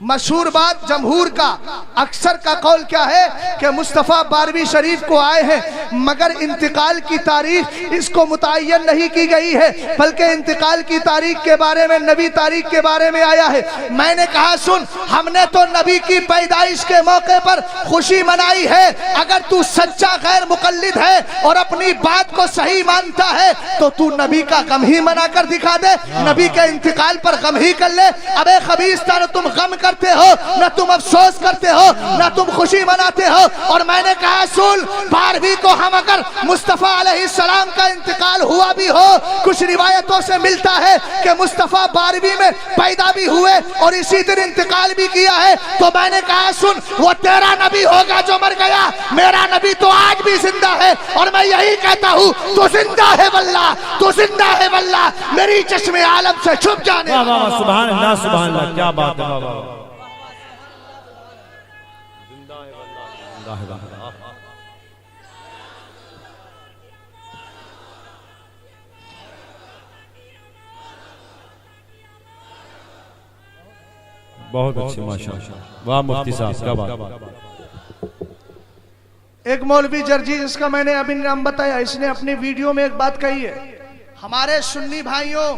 مشہور بات جمہور کا اکثر کا قول کیا ہے کہ مصطفیٰ 12ویں شریف کو آئے ہیں، مگر انتقال کی تاریخ اس کو متعین نہیں کی گئی ہے، بلکہ انتقال کی تاریخ کے بارے میں نبی تاریخ کے بارے میں آیا ہے۔ میں نے کہا سن، ہم نے تو نبی کی پیدائش کے موقع پر خوشی منائی ہے، اگر تو سچا غیر مقلد ہے اور اپنی بات کو صحیح مانتا ہے تو تو نبی کا غم ہی منا کر دکھا دے، نبی کے انتقال پر غم ہی کر لے۔ ابے خبیث نہ تم غم کرتے ہو، نہ تم افسوس کرتے ہو، نہ تم خوشی مناتے ہو۔ اور میں نے کہا سن، 12ویں کو ہم اگر مصطفیٰ علیہ السلام کا انتقال ہوا بھی ہو، کچھ روایتوں سے ملتا ہے کہ مصطفیٰ 12ویں میں پیدا بھی ہوئے اور اسی دن انتقال بھی کیا ہے، تو میں نے کہا سن، وہ تیرا نبی ہوگا جو مر گیا، میرا نبی تو آج بھی زندہ ہے، اور میں یہی کہتا ہوں تو زندہ ہے واللہ، تو زندہ ہے واللہ، میری چشم عالم سے چھپ جانے۔ سبحان اللہ سبحان اللہ، کیا بات ہے بابا۔ بہت اچھی ماشاءاللہ، واہ مفتی صاحب کیا بات۔ ایک مولوی جرجی جس کا میں نے ابھی نام بتایا، اس نے اپنی ویڈیو میں ایک بات کہی ہے، ہمارے سنی بھائیوں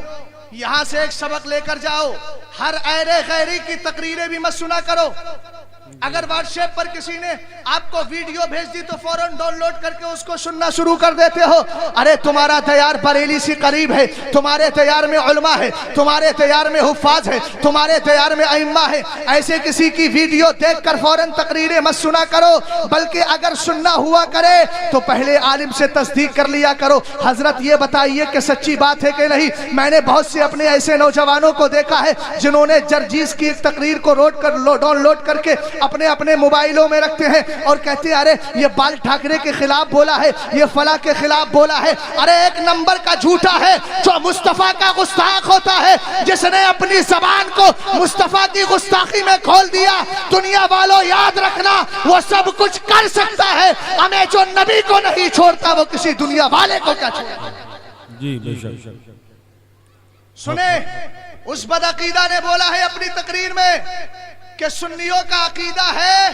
یہاں سے ایک سبق لے کر جاؤ، ہر ایرے غیری کی تقریریں بھی مت سنا کرو۔ اگر واٹس ایپ پر کسی نے آپ کو ویڈیو بھیج دی تو فوراً ڈاؤن لوڈ کر کے اس کو سننا شروع کر دیتے ہو۔ ارے تمہارا تیار بریلی سے قریب ہے، تمہارے تیار میں علماء ہے، تمہارے تیار میں حفاظ ہے، تمہارے تیار میں ائمہ ہے، ایسے کسی کی ویڈیو دیکھ کر فوراً تقریریں مت سنا کرو، بلکہ اگر سننا ہوا کرے تو پہلے عالم سے تصدیق کر لیا کرو، حضرت یہ بتائیے کہ سچی بات ہے کہ نہیں۔ میں نے بہت سے اپنے ایسے نوجوانوں کو دیکھا ہے جنہوں نے جرجیز کی ایک تقریر کو ڈاؤن لوڈ کر کے اپنے موبائلوں میں رکھتے ہیں اور کہتے ہیں ارے یہ بال ٹھاکرے کے خلاف بولا ہے، یہ فلاں کے خلاف بولا ہے۔ ارے ایک نمبر کا جھوٹا ہے جو مصطفیٰ کا گستاخ ہوتا ہے، جس نے اپنی زبان کو مصطفیٰ کی گستاخی میں کھول دیا۔ دنیا والوں یاد رکھنا، وہ سب کچھ کر سکتا ہے، ہمیں جو نبی کو نہیں چھوڑتا وہ کسی دنیا والے کو کیا چھوڑتا۔ جی بے شک۔ سنیں، اس بدعقیدہ نے بولا ہے اپنی تقریر میں کہ سنیوں کا عقیدہ ہے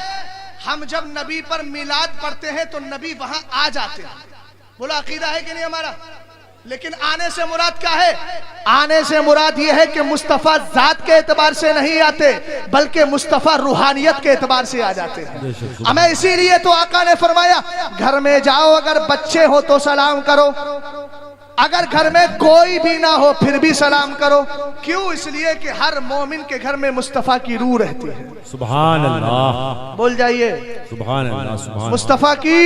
ہم جب نبی پر میلاد پڑھتے ہیں تو نبی وہاں آ جاتے ہیں۔ بولا عقیدہ ہے کہ نہیں ہمارا؟ لیکن آنے سے مراد کیا ہے؟ آنے سے مراد یہ ہے کہ مصطفیٰ ذات کے اعتبار سے نہیں آتے، بلکہ مصطفیٰ روحانیت کے اعتبار سے آ جاتے ہیں۔ ہمیں اسی لیے تو آقا نے فرمایا گھر میں جاؤ، اگر بچے ہو تو سلام کرو، اگر گھر میں کوئی بھی نہ ہو پھر بھی سلام کرو۔ کیوں؟ اس لیے کہ ہر مومن کے گھر میں مصطفیٰ کی روح رہتی ہے۔ سبحان اللہ، بول جائیے سبحان اللہ، سبحان مصطفیٰ کی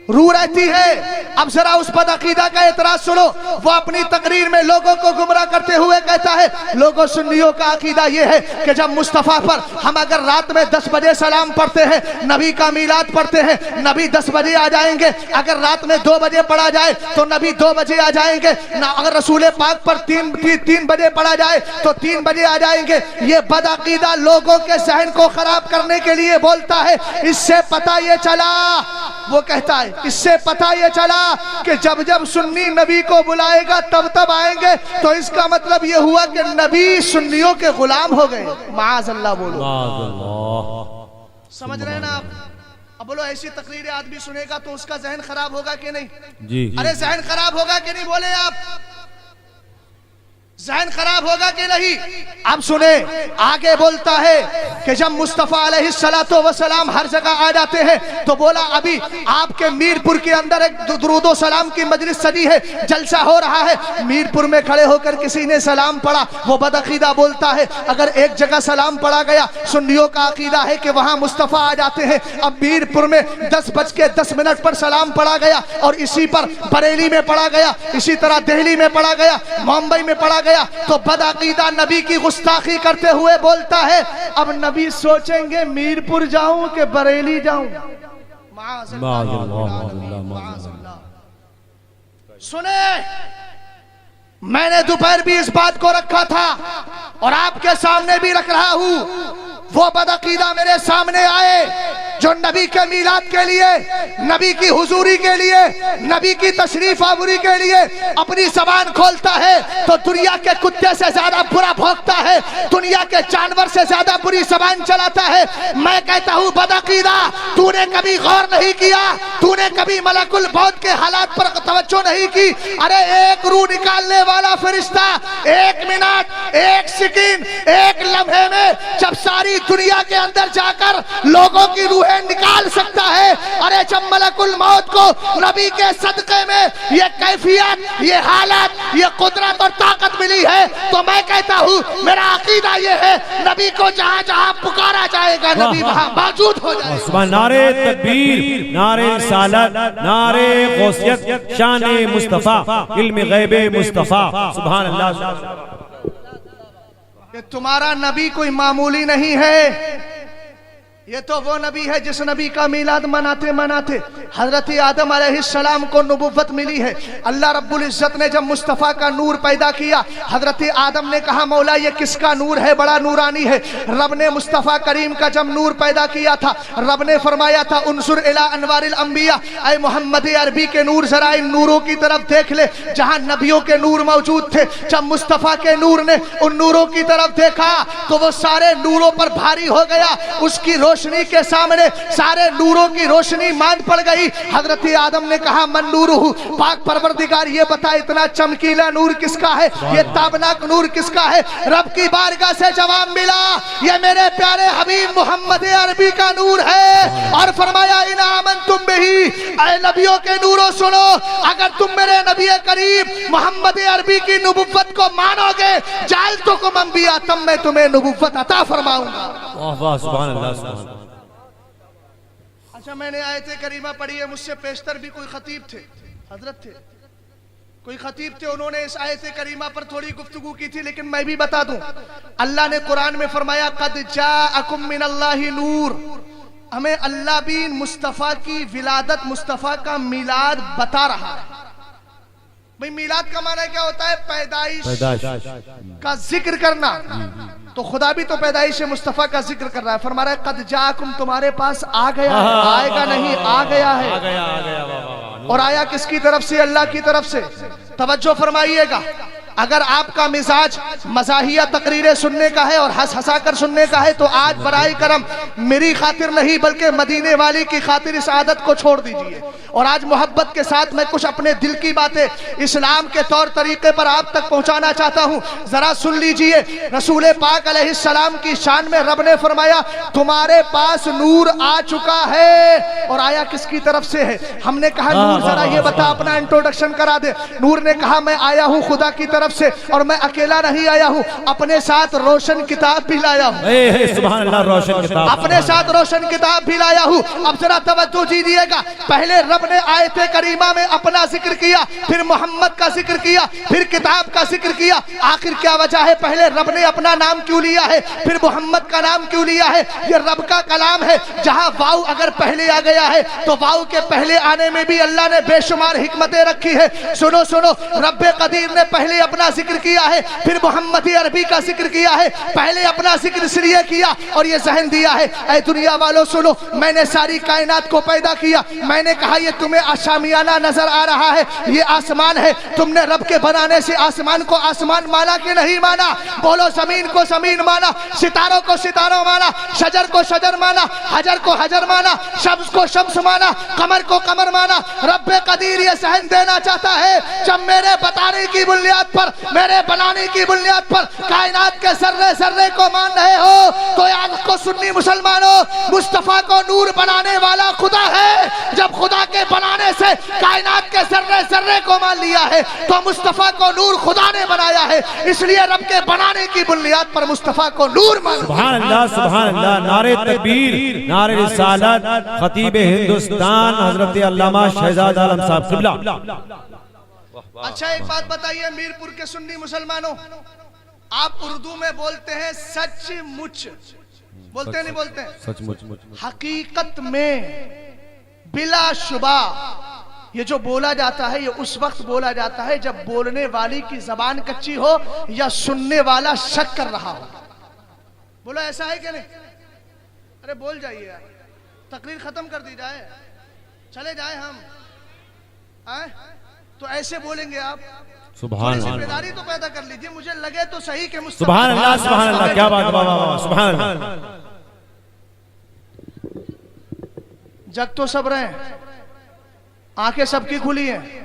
روح رہتی ہے۔ اب ذرا اس بدعقیدہ کا اعتراض سنو، وہ اپنی تقریر میں لوگوں کو گمراہ کرتے ہوئے کہتا ہے لوگوں سنیوں کا عقیدہ یہ ہے کہ جب مصطفیٰ پر ہم اگر رات میں 10 بجے سلام پڑھتے ہیں، نبی کا میلاد پڑھتے ہیں، نبی 10 بجے آ جائیں گے، اگر رات میں 2 بجے پڑھا جائے تو نبی 2 بجے آ جائیں گے، اگر رسول پاک پر 3 بجے پڑھا جائے تو 3 بجے آ جائیں گے۔ یہ بدعقیدہ لوگوں کے ذہن کو خراب کرنے کے لیے بولتا ہے۔ اس سے پتہ یہ چلا، وہ کہتا ہے اس سے پتہ یہ چلا کہ جب جب سنی نبی کو بلائے گا تب آئیں گے، تو اس کا مطلب یہ ہوا کہ نبی سنیوں کے غلام ہو گئے۔ معاذ اللہ بولو، سمجھ رہے ہیں نا آپ؟ اب بولو ایسی تقریریں آدمی سنے گا تو اس کا ذہن خراب ہوگا کہ نہیں؟ جی ارے ذہن خراب ہوگا کہ نہیں؟ بولے آپ، ذہن خراب ہوگا کہ نہیں؟ اب سنیں، آگے بولتا ہے کہ جب مصطفیٰ علیہ السلام ہر جگہ آ جاتے ہیں تو بولا ابھی آپ کے میرپور کے اندر ایک درود و سلام کی مجلس سجی ہے، جلسہ ہو رہا ہے، میرپور میں کھڑے ہو کر کسی نے سلام پڑھا۔ وہ بدعقیدہ بولتا ہے اگر ایک جگہ سلام پڑھا گیا، سنیوں کا عقیدہ ہے کہ وہاں مصطفیٰ آ جاتے ہیں۔ اب میرپور میں 10:10 پر سلام پڑھا گیا اور اسی پر بریلی میں پڑھا گیا، اسی طرح دہلی میں پڑھا گیا، ممبئی میں پڑھا گیا، تو بدعقیدہ نبی کی گستاخی کرتے ہوئے بولتا ہے اب نبی سوچیں گے میرپور جاؤں کہ بریلی جاؤں۔ معاذ اللہ۔ سنیں، میں نے دوپہر بھی اس بات کو رکھا تھا اور آپ کے سامنے بھی رکھ رہا ہوں، وہ بدعقیدہ میرے سامنے آئے जो नबी के मीलाद के लिए, नबी की हुजूरी के लिए, नबी की तशरीफ आवरी के लिए अपनी ज़बान खोलता है तो दुनिया के कुत्ते से ज्यादा बुरा भौंकता है, दुनिया के जानवर से ज्यादा बुरी ज़बान चलाता है। मैं कहता हूँ बदअकीदा, तूने कभी गौर नहीं किया, तूने कभी मलकुल मौत के हालात पर तवज्जो नहीं की। अरे एक रूह निकालने वाला फरिश्ता 1 मिनट, 1 सेकंड, 1 लम्हे में जब सारी दुनिया के अंदर जाकर लोगों की रूहें निकाल सकता है, अरे जब मलकुल मौत को नबी के सदक़े में ये कैफियत, ये हालत, ये कुदरत और ताकत मिली है, तो मैं कहता हूँ मेरा अकीदा ये है, नबी को जहाँ जहाँ पुकारा जाएगा नबी वहाँ मौजूद हो जाएगा। नारे तकबीर, नारे रिसालत, नारे गौसियत, शान मुस्तफा, इल्म गैबे मुस्तफा, सुभान अल्लाह। कि तुम्हारा नबी कोई मामूली नहीं है, ये तो वो नबी है जिस नबी का मीलाद मनाते मनाते हजरत आदम अलैहिस्सलाम को नबुव्वत मिली है। अल्लाह रब्बुल इज्जत ने जब मुस्तफ़ा का नूर पैदा किया, हजरत आदम ने कहा मौला ये किसका नूर है, बड़ा नूरानी है। रब ने मुस्तफ़ा करीम का जब नूर पैदा किया था, रब ने फरमाया था उनसुर इला अनवारिल अंबिया, ऐ मोहम्मद अरबी के नूर जरा इन नूरों की तरफ देख ले जहां नबियों के नूर मौजूद थे। जब मुस्तफ़ा के नूर ने उन नूरों की तरफ देखा तो वो सारे नूरों पर भारी हो गया, उसकी रोशनी के सामने सारे नूरों की रोशनी मांद पड़ गई। हजरत आदम ने कहा मन नूरुहु, पाक परवरदिगार ये बता इतना चमकीला नूर किसका है, ये ताबनाक नूर किसका है। रब की बारगाह से जवाब मिला ये मेरे प्यारे हबीब मोहम्मद अरबी का नूर है। और फरमाया इन आमनतुम बिही, ऐ नबियों के नूरों सुनो, अगर तुम मेरे नबी करीम मोहम्मद अरबी की नबुव्वत को मानोगे, जालतुकुम अंबिया, तब मैं तुम्हें नबुव्वत अता फरमाऊंगा। वाह वाह, सुभान अल्लाह, सुभान अल्लाह। अच्छा मैंने आयत करीमा पढ़ी है, मुझसे पेशतर भी कोई खतीब थे, हजरत थे, कोई खतीब थे, उन्होंने इस आयत करीमा पर थोड़ी गुफ्तगू की थी, लेकिन मैं भी बता दूं। अल्लाह ने कुरान में फरमाया कद जाअकुम मिनल्लाहि नूर, हमें अल्लाह भी मुस्तफ़ा की विलादत, मुस्तफ़ा का मीलाद बता रहा है। भाई मीलाद का माना क्या होता है, पैदाइश का जिक्र करना, तो खुदा भी तो पैदाइश मुस्तफ़ा का जिक्र कर रहा है। फरमा रहा है कद जाकुम, तुम्हारे पास आ गया है, आएगा नहीं, आ गया है। और आया किसकी तरफ से, अल्लाह की तरफ से। तवज्जो फरमाइएगा, अगर आपका मिजाज मज़ाहिया तकरीरें सुनने का है और हंस हंसा कर सुनने का है तो आज बराए करम मेरी खातिर नहीं बल्कि मदीने वाली की खातिर इस आदत को छोड़ दीजिए। और आज मोहब्बत के साथ मैं कुछ अपने दिल की बातें इस्लाम के तौर तरीके पर आप तक पहुंचाना चाहता हूं, जरा सुन लीजिए। रसूल पाक अलैहिस्सलाम की शान में रब ने फरमाया तुम्हारे पास नूर आ चुका है। और आया किसकी तरफ से है, हमने कहा नूर जरा ये बता, अपना इंट्रोडक्शन करा दे। नूर ने कहा मैं आया हूं खुदा की तरफ से, और मैं अकेला नहीं आया हूं, अपने साथ रोशन किताब भी लाया हूं। सुभान अल्लाह, रोशन किताब, अपने साथ रोशन किताब भी लाया हूं। अब जरा तवज्जो दीजिएगा, पहले रब ने आयत करीमा में अपना जिक्र किया, फिर मोहम्मद का जिक्र किया, फिर किताब का जिक्र किया। आखिर क्या वजह है, पहले रब ने अपना नाम क्यों लिया है, फिर मोहम्मद का नाम क्यों लिया है। ये रब का कलाम है, जहां वाव अगर पहले आ गया है तो वाव के पहले आने में भी अल्लाह ने बेशुमार हिकमतें रखी है। सुनो सुनो, रब्बे कदीर ने पहले अपना जिक्र किया है, फिर मोहम्मद अरबी का जिक्र किया है, पहले अपना जिक्र इसलिए किया और ये जहन दिया है ऐ दुनिया वालों सुनो, मैंने सारी कायनात को पैदा किया, मैंने कहा ये तुम्हें आशामियाना नजर आ रहा है, ये आसमान है, तुमने रब के बनाने से आसमान को आसमान माना कि नहीं माना, बोलो जमीन को जमीन माना, सितारों को सितारों माना, शजर को शजर माना, हजर को हजर माना, शम्स को शम्स माना, कमर को कमर माना। रब्बे कदीर ये सहन देना चाहता है, जब मेरे बताने की बुनियाद पर, मेरे बनाने की बुनियाद पर कायनात के सर्रे सर्रे को मान रहे हो तो याद को सुन्नी मुसलमानों, मुस्तफा को नूर बनाने वाला खुदा है। जब खुदा के बनाने से कायनात के सर्रे सर्रे को मान लिया है तो मुस्तफा को नूर खुदा ने बनाया है, इसलिए रब के बनाने की बुनियाद पर मुस्तफा को नूर माना। सुभान अल्लाह, सुभान अल्लाह, नारे तकबीर, नारे रिसालत, खतीब हिंदुस्तान हजरत अल्लामा शहजाद आलम साहब क़िबला। अच्छा एक बात बताइए मीरपुर के सुन्नी मुसलमानों, आप उर्दू में बोलते हैं सचमुच, बोलते हैं नहीं बोलते हैं, सचमुच, हकीकत में बिलाशुबा ये जो बोला जाता है ये उस वक्त बोला जाता है जब बोलने वाली की जबान कच्ची हो या सुनने वाला शक कर रहा हो। बोलो ऐसा है क्या नहीं, अरे बोल जाइए यार, تقریر ختم کر دی جائے, چلے جائیں ہم, تو ایسے بولیں گے آپ. سبحان ذمہ اللہ, داری تو پیدا کر لیجیے, مجھے لگے تو صحیح کہ مصطفیٰ سبحان اللہ, سبحان اللہ, کیا بات ہے, واہ واہ واہ, سبحان اللہ. جگ تو سب رہے ہیں, آنکھیں سب کی کھلی ہیں,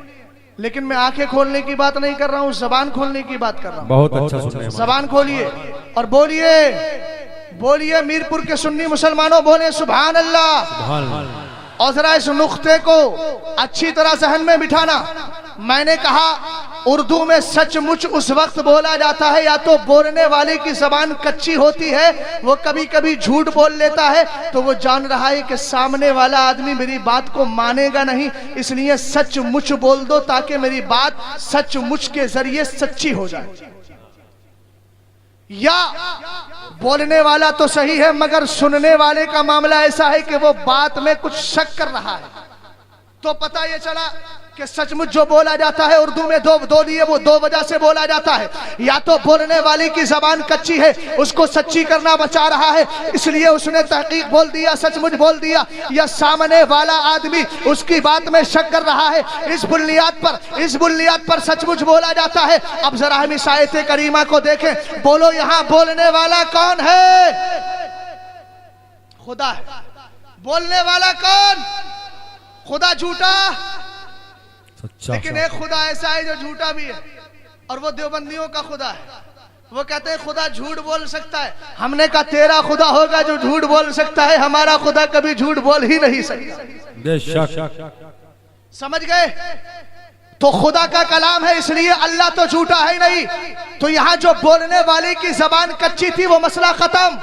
لیکن میں آنکھیں کھولنے کی بات نہیں کر رہا ہوں, زبان کھولنے کی بات کر رہا ہوں. بہت اچھا سن رہے ہیں. زبان کھولیے اور بولیے, بولیے میرپور کے سنی مسلمانوں بولیں سبحان اللہ. سبحان اللہ. اور ذرا اس نقطے کو اچھی طرح ذہن میں بٹھانا. میں نے کہا اردو میں سچ مچ اس وقت بولا جاتا ہے یا تو بولنے والے کی زبان کچی ہوتی ہے, وہ کبھی کبھی جھوٹ بول لیتا ہے, تو وہ جان رہا ہے کہ سامنے والا آدمی میری بات کو مانے گا نہیں, اس لیے سچ مچ بول دو تاکہ میری بات سچ مچ کے ذریعے سچی ہو جائے. یا بولنے والا تو صحیح ہے مگر سننے والے کا معاملہ ایسا ہے کہ وہ بات میں کچھ شک کر رہا ہے, تو پتہ یہ چلا کہ سچ مچ جو بولا جاتا ہے اردو میں دو لیے وہ دو وجہ سے بولا جاتا ہے. یا تو بولنے والی کی زبان کچی ہے, اس کو سچی کرنا بچا رہا ہے, اس لیے اس نے تحقیق بول دیا, سچ مچ بول دیا, یا سامنے والا آدمی اس کی بات میں شک کر رہا ہے. اس بنیاد پر سچ مچ بولا جاتا ہے. اب ذرا ہم اس آیت کریمہ کو دیکھیں. بولو یہاں بولنے والا کون ہے؟ خدا ہے. بولنے والا کون؟ خدا جھوٹا, لیکن ایک خدا ایسا ہے جو جھوٹا بھی ہے, اور وہ دیوبندیوں کا خدا ہے. وہ کہتے ہیں خدا جھوٹ بول سکتا ہے. ہم نے کہا تیرا خدا ہوگا جو جھوٹ بول سکتا ہے, ہمارا خدا کبھی جھوٹ بول ہی نہیں سکتا. بے شک. سمجھ گئے؟ تو خدا کا کلام ہے, اس لیے اللہ تو جھوٹا ہے نہیں. تو یہاں جو بولنے والے کی زبان کچی تھی وہ مسئلہ ختم.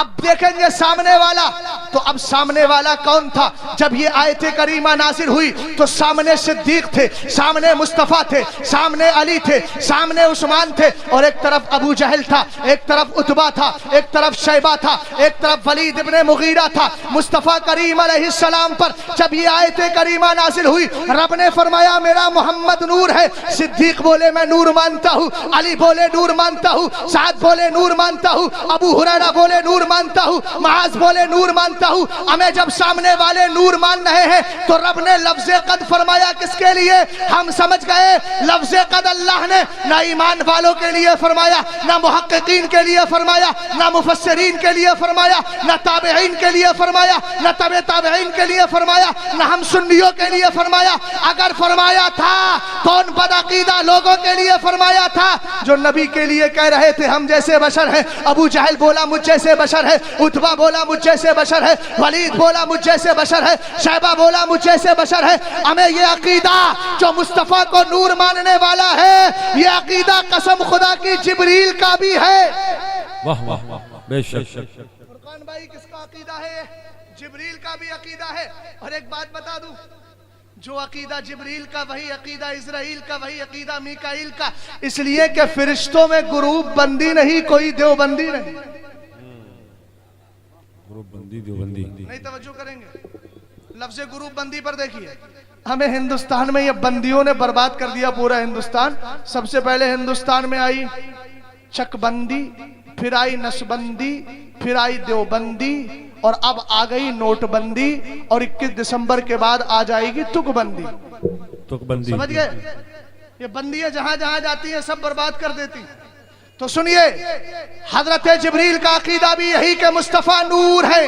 اب دیکھیں گے سامنے والا. تو اب سامنے والا کون تھا؟ جب یہ آیت کریمہ نازل ہوئی تو سامنے صدیق تھے, سامنے مصطفیٰ تھے, سامنے علی تھے, سامنے عثمان تھے, اور ایک طرف ابو جہل تھا, ایک طرف عتبہ تھا, ایک طرف شیبہ تھا, ایک طرف ولید ابن مغیرہ تھا. مصطفیٰ کریم علیہ السلام پر جب یہ آیت کریمہ نازل ہوئی, رب نے فرمایا میرا محمد نور ہے. صدیق بولے میں نور مانتا ہوں, علی بولے نور مانتا ہوں, سعد بولے نور مانتا ہوں, ابو ہریرہ بولے نور مانتا ہوں, معاذ بولے نور مانتا ہوں. ہمیں جب سامنے والے نور مان رہے ہیں تو رب نے لفظ قد فرمایا کس کے لیے؟ ہم سمجھ گئے لفظ قد اللہ نے نہ ایمان والوں کے لیے فرمایا, نہ محققین کے لیے فرمایا, نہ مفسرین کے لیے فرمایا, نہ تابعین کے لیے فرمایا, نہ تبع تابعین کے لیے فرمایا, نہ ہم سنیوں کے لیے فرمایا. اگر فرمایا تھا تو ان بدعقیدہ لوگوں کے لیے فرمایا تھا جو نبی کے لیے کہہ رہے تھے ہم جیسے بشر ہیں. ابو جہل بولا مجھ جیسے بشر ہے, عتبہ بولا مجھ جیسے بشر ہے, ولید بولا مجھ جیسے بشر ہے, شیبہ بولا مجھ جیسے بشر ہے. ہمیں یہ عقیدہ جو مصطفیٰ کو نور ماننے والا ہے, یہ عقیدہ قسم خدا کی جبریل کا بھی ہے. واہ واہ واہ, بے شک. فرقان بھائی کس کا عقیدہ ہے؟ جبریل کا بھی عقیدہ ہے. اور ایک بات بتا دوں, جو عقیدہ جبریل کا وہی عقیدہ اسرائیل کا, وہی عقیدہ میکائیل کا, اس لیے کہ فرشتوں میں گروپ بندی نہیں, کوئی دیوبندی نہیں. دیوبندی نہیں توجہ کریں گے لفظ گروپ بندی پر. دیکھیے ہمیں ہندوستان میں یہ بندیوں نے برباد کر دیا پورا ہندوستان. سب سے پہلے ہندوستان میں آئی چک بندی, پھر آئی نسبندی, پھر آئی دیوبندی, اور اب آ گئی نوٹ بندی, اور 21 دسمبر کے بعد آ جائے گی تک بندی. سمجھ گئے؟ یہ بندیاں جہاں جہاں جاتی ہیں سب برباد کر دیتی. تو سنیے, حضرت جبریل کا عقیدہ بھی یہی کہ مصطفیٰ نور ہے,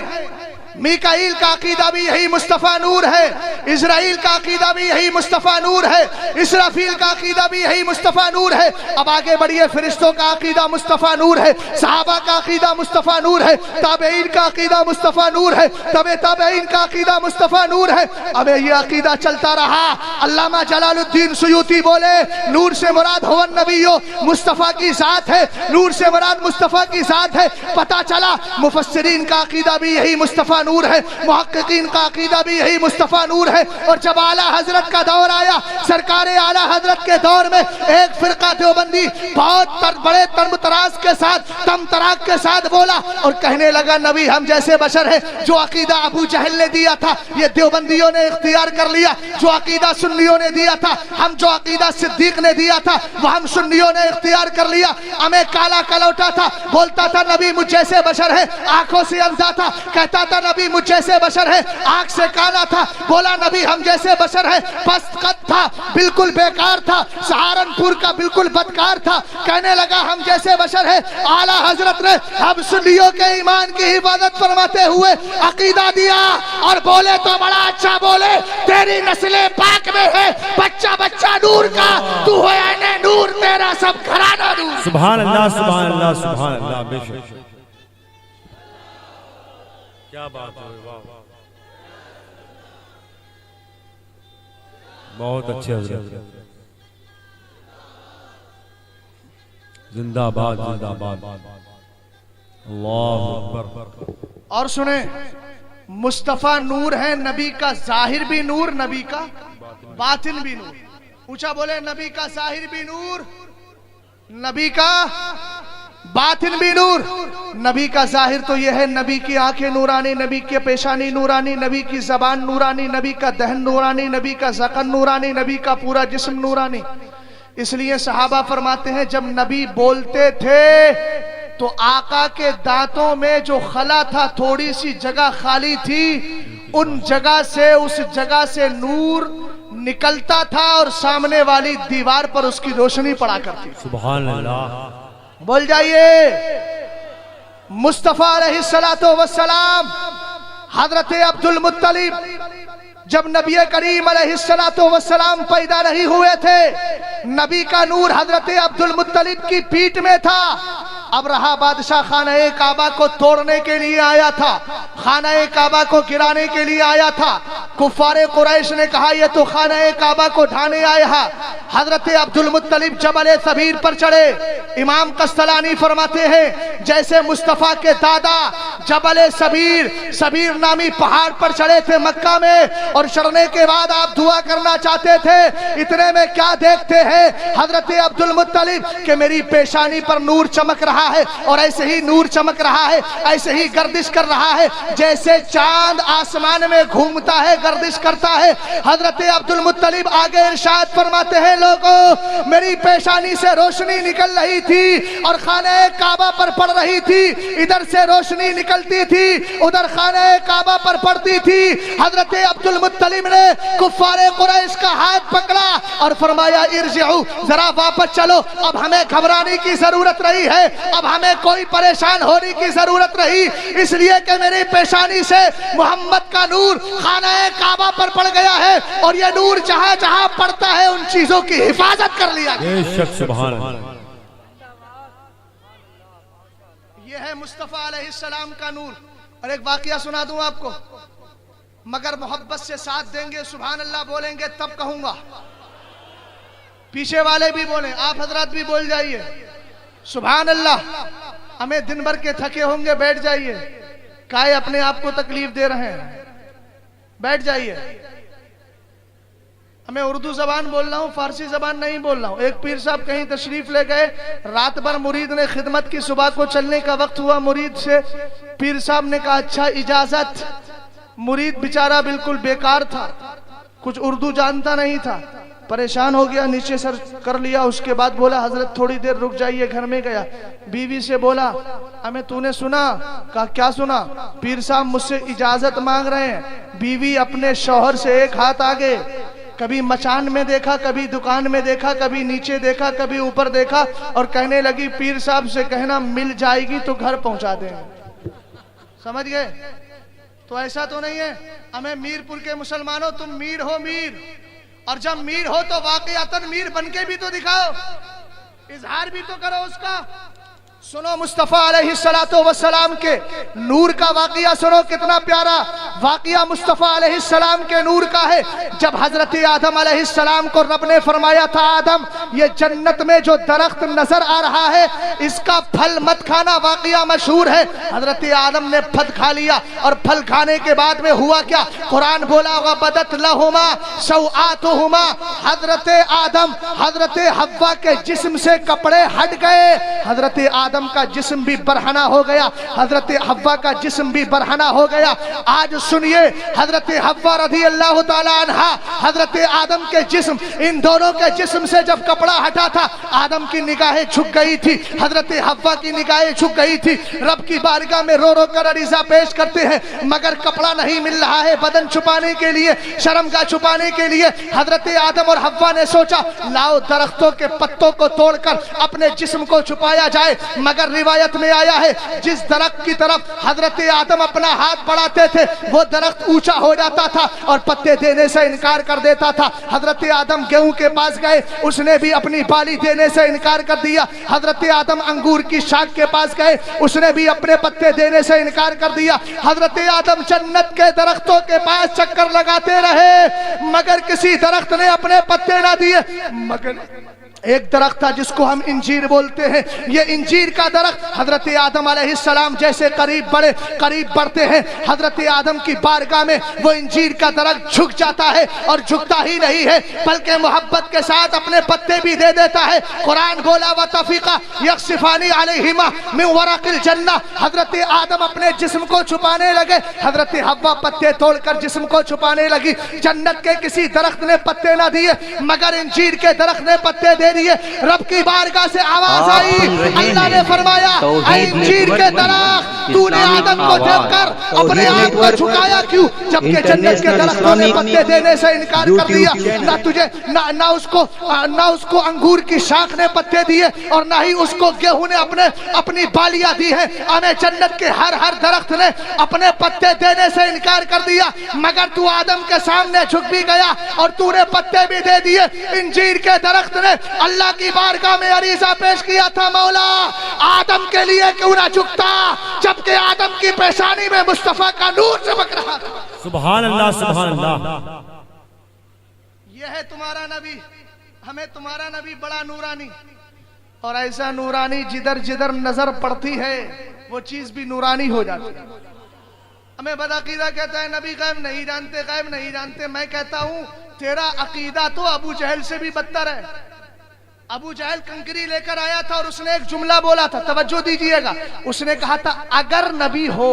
میکائیل کا عقیدہ بھی یہی مصطفیٰ نور ہے, اسرائیل کا عقیدہ بھی یہی مصطفیٰ نور ہے, اسرافیل کا عقیدہ بھی یہی مصطفیٰ نور ہے. اب آگے بڑھیے, فرشتوں کا عقیدہ مصطفیٰ نور ہے, صحابہ کا عقیدہ مصطفیٰ نور ہے, تابعین کا عقیدہ مصطفیٰ نور ہے, تبع تابعین کا عقیدہ مصطفیٰ نور ہے. اب یہ عقیدہ چلتا رہا. علامہ جلال الدین سیوطی بولے نور سے مراد ہو النبیو, مصطفیٰ کی ذات ہے, نور سے مراد مصطفیٰ کی ذات ہے. پتہ چلا مفسرین کا عقیدہ بھی یہی مصطفیٰ نور ہے, محققین کا عقیدہ بھی یہی مصطفیٰ نور ہے. اور جب اعلیٰ حضرت کا دور آیا, سرکار اعلیٰ حضرت کے دور میں ایک فرقہ دیوبندی بہت بڑے ترم تراز کے ساتھ, تم تراک کے ساتھ بولا اور کہنے لگا نبی ہم جیسے بشر ہیں. جو عقیدہ ابو جہل نے دیا تھا یہ دیوبندیوں نے اختیار کر لیا, جو عقیدہ سنیوں نے دیا تھا, ہم جو عقیدہ صدیق نے دیا تھا وہ ہم سنیوں نے اختیار کر لیا. ہمیں کالا کلوٹا تھا, بولتا تھا نبی مجھ جیسے بشر ہے, آنکھوں سے اندھا تھا, کہتا تھا نبی نبی مجھ جیسے بشر ہے، آنکھ سے کالا تھا، بولا نبی ہم جیسے بشر ہے، پست قد تھا، بالکل بیکار تھا، سہارنپور کا بالکل بدکار تھا، کہنے لگا ہم جیسے بشر ہے۔ اعلیٰ حضرت نے ہم سنیوں کے ایمان کی حفاظت فرماتے ہوئے عقیدہ دیا اور بولے تو بڑا اچھا بولے، تیری نسل پاک میں ہے بچہ بچہ نور کا، تو ہے عین نور، تیرا سب گھرانہ نور۔ سبحان اللہ سبحان اللہ سبحان اللہ، بے شک کیا بات ہے، واہ بہت اچھے حضرت، زندہ باد زندہ باد، اللہ اکبر۔ اور سنیں، مصطفیٰ نور ہے، نبی کا ظاہر بھی نور، نبی کا باطن بھی نور۔ اونچا بولے، نبی کا ظاہر بھی نور، نبی کا باطن بھی نور۔ نبی کا ظاہر تو یہ ہے، نبی کی آنکھیں نورانی، نبی کی پیشانی نورانی، نبی کی زبان نورانی، نبی کا دہن نورانی، نبی کا ذقن نورانی، نبی کا پورا جسم نورانی۔ اس لیے صحابہ فرماتے ہیں جب نبی بولتے تھے تو آقا کے دانتوں میں جو خلا تھا، تھوڑی سی جگہ خالی تھی، ان جگہ سے، اس جگہ سے نور نکلتا تھا اور سامنے والی دیوار پر اس کی روشنی پڑا کرتی۔ سبحان اللہ، بول جائیے۔ مصطفیٰ علیہ السلام، حضرت عبد المطلب جب نبی کریم علیہ السلام پیدا نہیں ہوئے تھے، نبی کا نور حضرت عبد المطلب کی پیٹھ میں تھا۔ اب رہا بادشاہ خانہ کعبہ کو توڑنے کے لیے آیا تھا، خانہ کعبہ کو گرانے کے لیے آیا تھا۔ کفار قریش نے کہا یہ تو خانہ کعبہ کو ڈھانے آیا ہے۔ حضرت عبد المطلب جبل ثبیر پر چڑھے۔ امام قسطلانی فرماتے ہیں جیسے مصطفیٰ کے دادا جبل ثبیر نامی پہاڑ پر چڑھے تھے مکہ میں، اور چڑھنے کے بعد آپ دعا کرنا چاہتے تھے، اتنے میں کیا دیکھتے ہیں حضرت عبد المطلب کہ میری پیشانی پر نور چمک رہا ہے، اور ایسے ہی نور چمک رہا ہے، ایسے ہی گردش کر رہا ہے جیسے چاند آسمان میں گھومتا ہے، گردش کرتا ہے۔ حضرت عبد المطلب آگے ارشاد فرماتے ہیں لوگوں میری پیشانی سے روشنی نکل رہی تھی اور خانہ کعبہ پر پڑ رہی تھی، ادھر سے روشنی نکلتی تھی، ادھر خانہ کعبہ پر پڑتی تھی۔ حضرت عبد المطلب نے کفار قریش کا ہاتھ پکڑا اور فرمایا ارجعو، ذرا واپس چلو، اب ہمیں گھبرانے کی ضرورت رہی ہے، اب ہمیں کوئی پریشان ہونے کی ضرورت رہی، اس لیے کہ میری پیشانی سے محمد کا نور خانہ کعبہ پر پڑ گیا ہے، اور یہ نور جہاں جہاں پڑتا ہے ان چیزوں کی حفاظت کر لیا گیا۔ بے شک سبحان اللہ، یہ ہے مصطفیٰ علیہ السلام کا نور۔ اور ایک واقعہ سنا دوں آپ کو، مگر محبت سے ساتھ دیں گے، سبحان اللہ بولیں گے تب کہوں گا، پیچھے والے بھی بولیں، آپ حضرات بھی بول جائیے سبحان اللہ۔ ہمیں دن بھر کے تھکے ہوں گے، بیٹھ جائیے، کائے اپنے آپ کو تکلیف دے رہے ہیں، بیٹھ جائیے۔ ہمیں اردو زبان بول رہا ہوں، فارسی زبان نہیں بول رہا ہوں۔ ایک پیر صاحب کہیں تشریف لے گئے، رات بھر مرید نے خدمت کی، صبح کو چلنے کا وقت ہوا، مرید سے پیر صاحب نے کہا اچھا اجازت۔ مرید بیچارہ بالکل بیکار تھا، کچھ اردو جانتا نہیں تھا، پریشان ہو گیا، نیچے سر کر لیا، اس کے بعد بولا حضرت تھوڑی دیر رک جائیے، گھر میں گیا، بیوی سے بولا ہمیں تو نے سنا؟ کہا کیا سنا؟ پیر صاحب مجھ سے اجازت مانگ رہے ہیں۔ بیوی اپنے شوہر سے ایک ہاتھ آگے، کبھی مچان میں دیکھا، کبھی دکان میں دیکھا، کبھی نیچے دیکھا، کبھی اوپر دیکھا، اور کہنے لگی پیر صاحب سے کہنا مل جائے گی تو گھر پہنچا دیں گے۔ سمجھ گئے؟ تو ایسا تو نہیں ہے ہمیں میرپور کے مسلمانوں تم میر ہو، میر، اور جب میر ہو تو واقعاتاً میر بن کے بھی تو دکھاؤ، اظہار بھی تو کرو اس کا۔ سنو مصطفیٰ علیہ السلام کے نور کا واقعہ، سنو کتنا پیارا واقعہ مصطفیٰ علیہ السلام کے نور کا ہے۔ جب حضرت آدم علیہ السلام کو رب نے فرمایا تھا آدم یہ جنت میں جو درخت نظر آ رہا ہے اس کا پھل مت کھانا، واقعہ مشہور ہے۔ حضرت آدم نے پھل کھا لیا، اور پھل کھانے کے بعد میں ہوا کیا؟ قرآن بولا وَبَدَتْ لَهُمَا سَوْآتُهُمَا، حضرت آدم حضرت حوا کے جسم سے کپڑے ہٹ گئے۔ حضرت आदम का जिस्म भी बरहना हो गया, हजरत हव्वा का जिस्म भी बरहना हो गया। आज सुनिए, हजरत हव्वा रज़ी अल्लाह ताला अन्हा, हजरत आदम के जिस्म, इन दोनों के जिस्म से जब कपड़ा हटा था, आदम की निगाहें झुक गई थी, हजरत हव्वा की निगाहें झुक गई थी। रब की बारगाह में रो रो कर अरीज़ा पेश करते हैं, मगर कपड़ा नहीं मिल रहा है बदन छुपाने के लिए, शर्मगाह छुपाने के लिए। हजरत आदम और हव्वा ने सोचा, लाओ दरख्तों के पत्तों को तोड़कर अपने जिस्म को छुपाया जाए। मगर रिवायत में आया है, जिस दरख्त की तरफ हजरत आदम अपना हाथ बढ़ाते थे, वो दरख्त ऊंचा हो जाता था और पत्ते देने से इनकार कर देता था। हजरत आदम गेहूं के पास गए, उसने भी अपनी बाली देने से इनकार कर दिया। हजरत आदम अंगूर की शाख के पास गए, उसने भी अपने पत्ते देने से इनकार कर दिया। हजरत आदम जन्नत के दरख्तों के पास चक्कर लगाते रहे, मगर किसी दरख्त ने अपने पत्ते ना दिए। मगर एक दरख्त था जिसको हम इंजीर बोलते हैं, ये इंजीर का दरख्त हजरत आदम अलैहिस्सलाम जैसे करीब बढ़ते हैं, हजरत आदम की बारगाह में वो इंजीर का दरख्त झुक जाता है, और झुकता ही नहीं है बल्कि मोहब्बत के साथ अपने पत्ते भी दे देता है। कुरान बोला, व तफीका यक्सिफानी अलैहिमा मिन वरक़िल जन्नह। हजरत आदम अपने जिस्म को छुपाने लगे, हजरत हव्वा पत्ते तोड़कर जिस्म को छुपाने लगी। जन्नत के किसी दरख्त ने पत्ते ना दिए, मगर इंजीर के दरख्त ने पत्ते दे दिए। रब की बारगाह से आवाज आई, अल्लाह ने फरमाया, ऐ इंजीर के दरख्त, तूने आदम को देखकर अपने आप को झुकाया क्यों, जबकि जन्नत के दरख्तों ने पत्ते देने से इनकार कर दिया। ना उसको अंगूर की शाख ने पत्ते दिए, और ना ही उसको गेहूं ने अपनी बालियां दी है। हमें जन्नत के हर दरख्त ने अपने पत्ते देने से इनकार कर दिया, मगर तू आदम के सामने झुक भी गया और तूने पत्ते भी दे दिए। इंजीर के दरख्त ने अल्लाह की बारगाह में अरीज़ा पेश किया था, मौला आदम के लिए क्यों ना झुकता, जबकि आदम की पेशानी में मुस्तफा का नूर चमक रहा था। सुभान अल्लाह, सुभान अल्लाह। यह है तुम्हारा नबी, हमें तुम्हारा नबी बड़ा नूरानी, और ऐसा नूरानी जिधर जिधर नजर पड़ती है वो चीज भी नूरानी हो जाती है। हमें बदअकीदा कहता है नबी गैब नहीं जानते, गैब नहीं जानते। मैं कहता हूं तेरा अकीदा तो अबू जहल से भी बदतर है। अबू जहल कंकरी लेकर आया था और उसने एक जुमला बोला था, तवज्जो दीजिएगा। उसने कहा था, अगर नबी हो,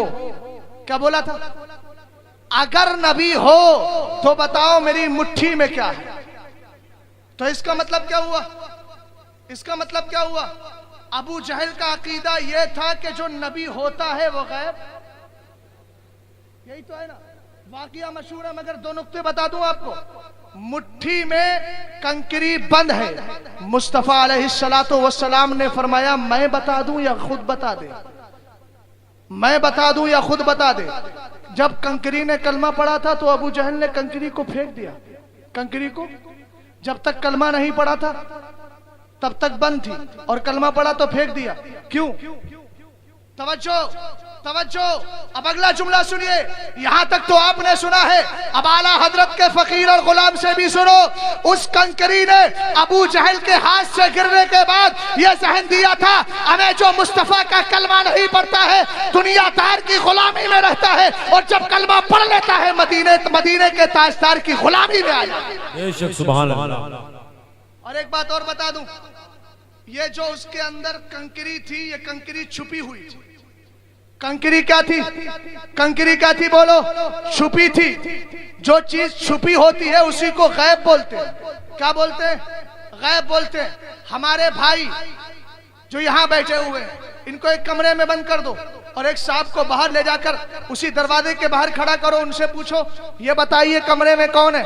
क्या बोला था? अगर नबी हो तो बताओ मेरी मुट्ठी में क्या है। तो इसका मतलब क्या हुआ? इसका मतलब क्या हुआ? अबू जहल का अकीदा यह था कि जो नबी होता है वो गैब, यही तो है ना। वाकया मशहूर है, मगर दो नुक्ते बता दूं आपको। मुट्ठी में कंकरी बंद है। मुस्तफा अलैहिस्सलातु वस्सलाम ने फरमाया, मैं बता दूं या खुद बता दे, मैं बता दूं या खुद बता दे। जब कंकरी ने कलमा पढ़ा था तो अबू जहल ने कंकरी को फेंक दिया। कंकरी को जब तक कलमा नहीं पढ़ा था तब तक बंद थी, और कलमा पढ़ा तो फेंक दिया। क्यों? तवज्जो तवज्जो। अब अगला जुमला सुनिए। यहां तक तो आपने सुना है, अब आला हजरत के फकीर और गुलाम से भी सुनो। उस कंकरी ने अबू जहल के हाथ से गिरने के बाद यह जहन दिया था, हमें जो मुस्तफा का कलमा नहीं पढ़ता है दुनियादार की गुलामी में रहता है, और जब कलमा पढ़ लेता है मदीने के ताजदार की गुलामी में आ जाता है। सुभान अल्लाह। और एक बात और बता दूं, ये जो उसके अंदर कंकरी थी, ये कंकरी छुपी हुई थी। कंकरी क्या थी? कंकरी क्या थी बोलो? छुपी थी। जो चीज छुपी होती है उसी को गैब बोलते हैं। क्या बोलते हैं? गैब बोलते हैं। हमारे भाई जो यहाँ बैठे हुए हैं, इनको एक कमरे में बंद कर दो और एक सांप को बाहर ले जाकर उसी दरवाजे के बाहर खड़ा करो, उनसे पूछो ये बताइए कमरे में कौन है,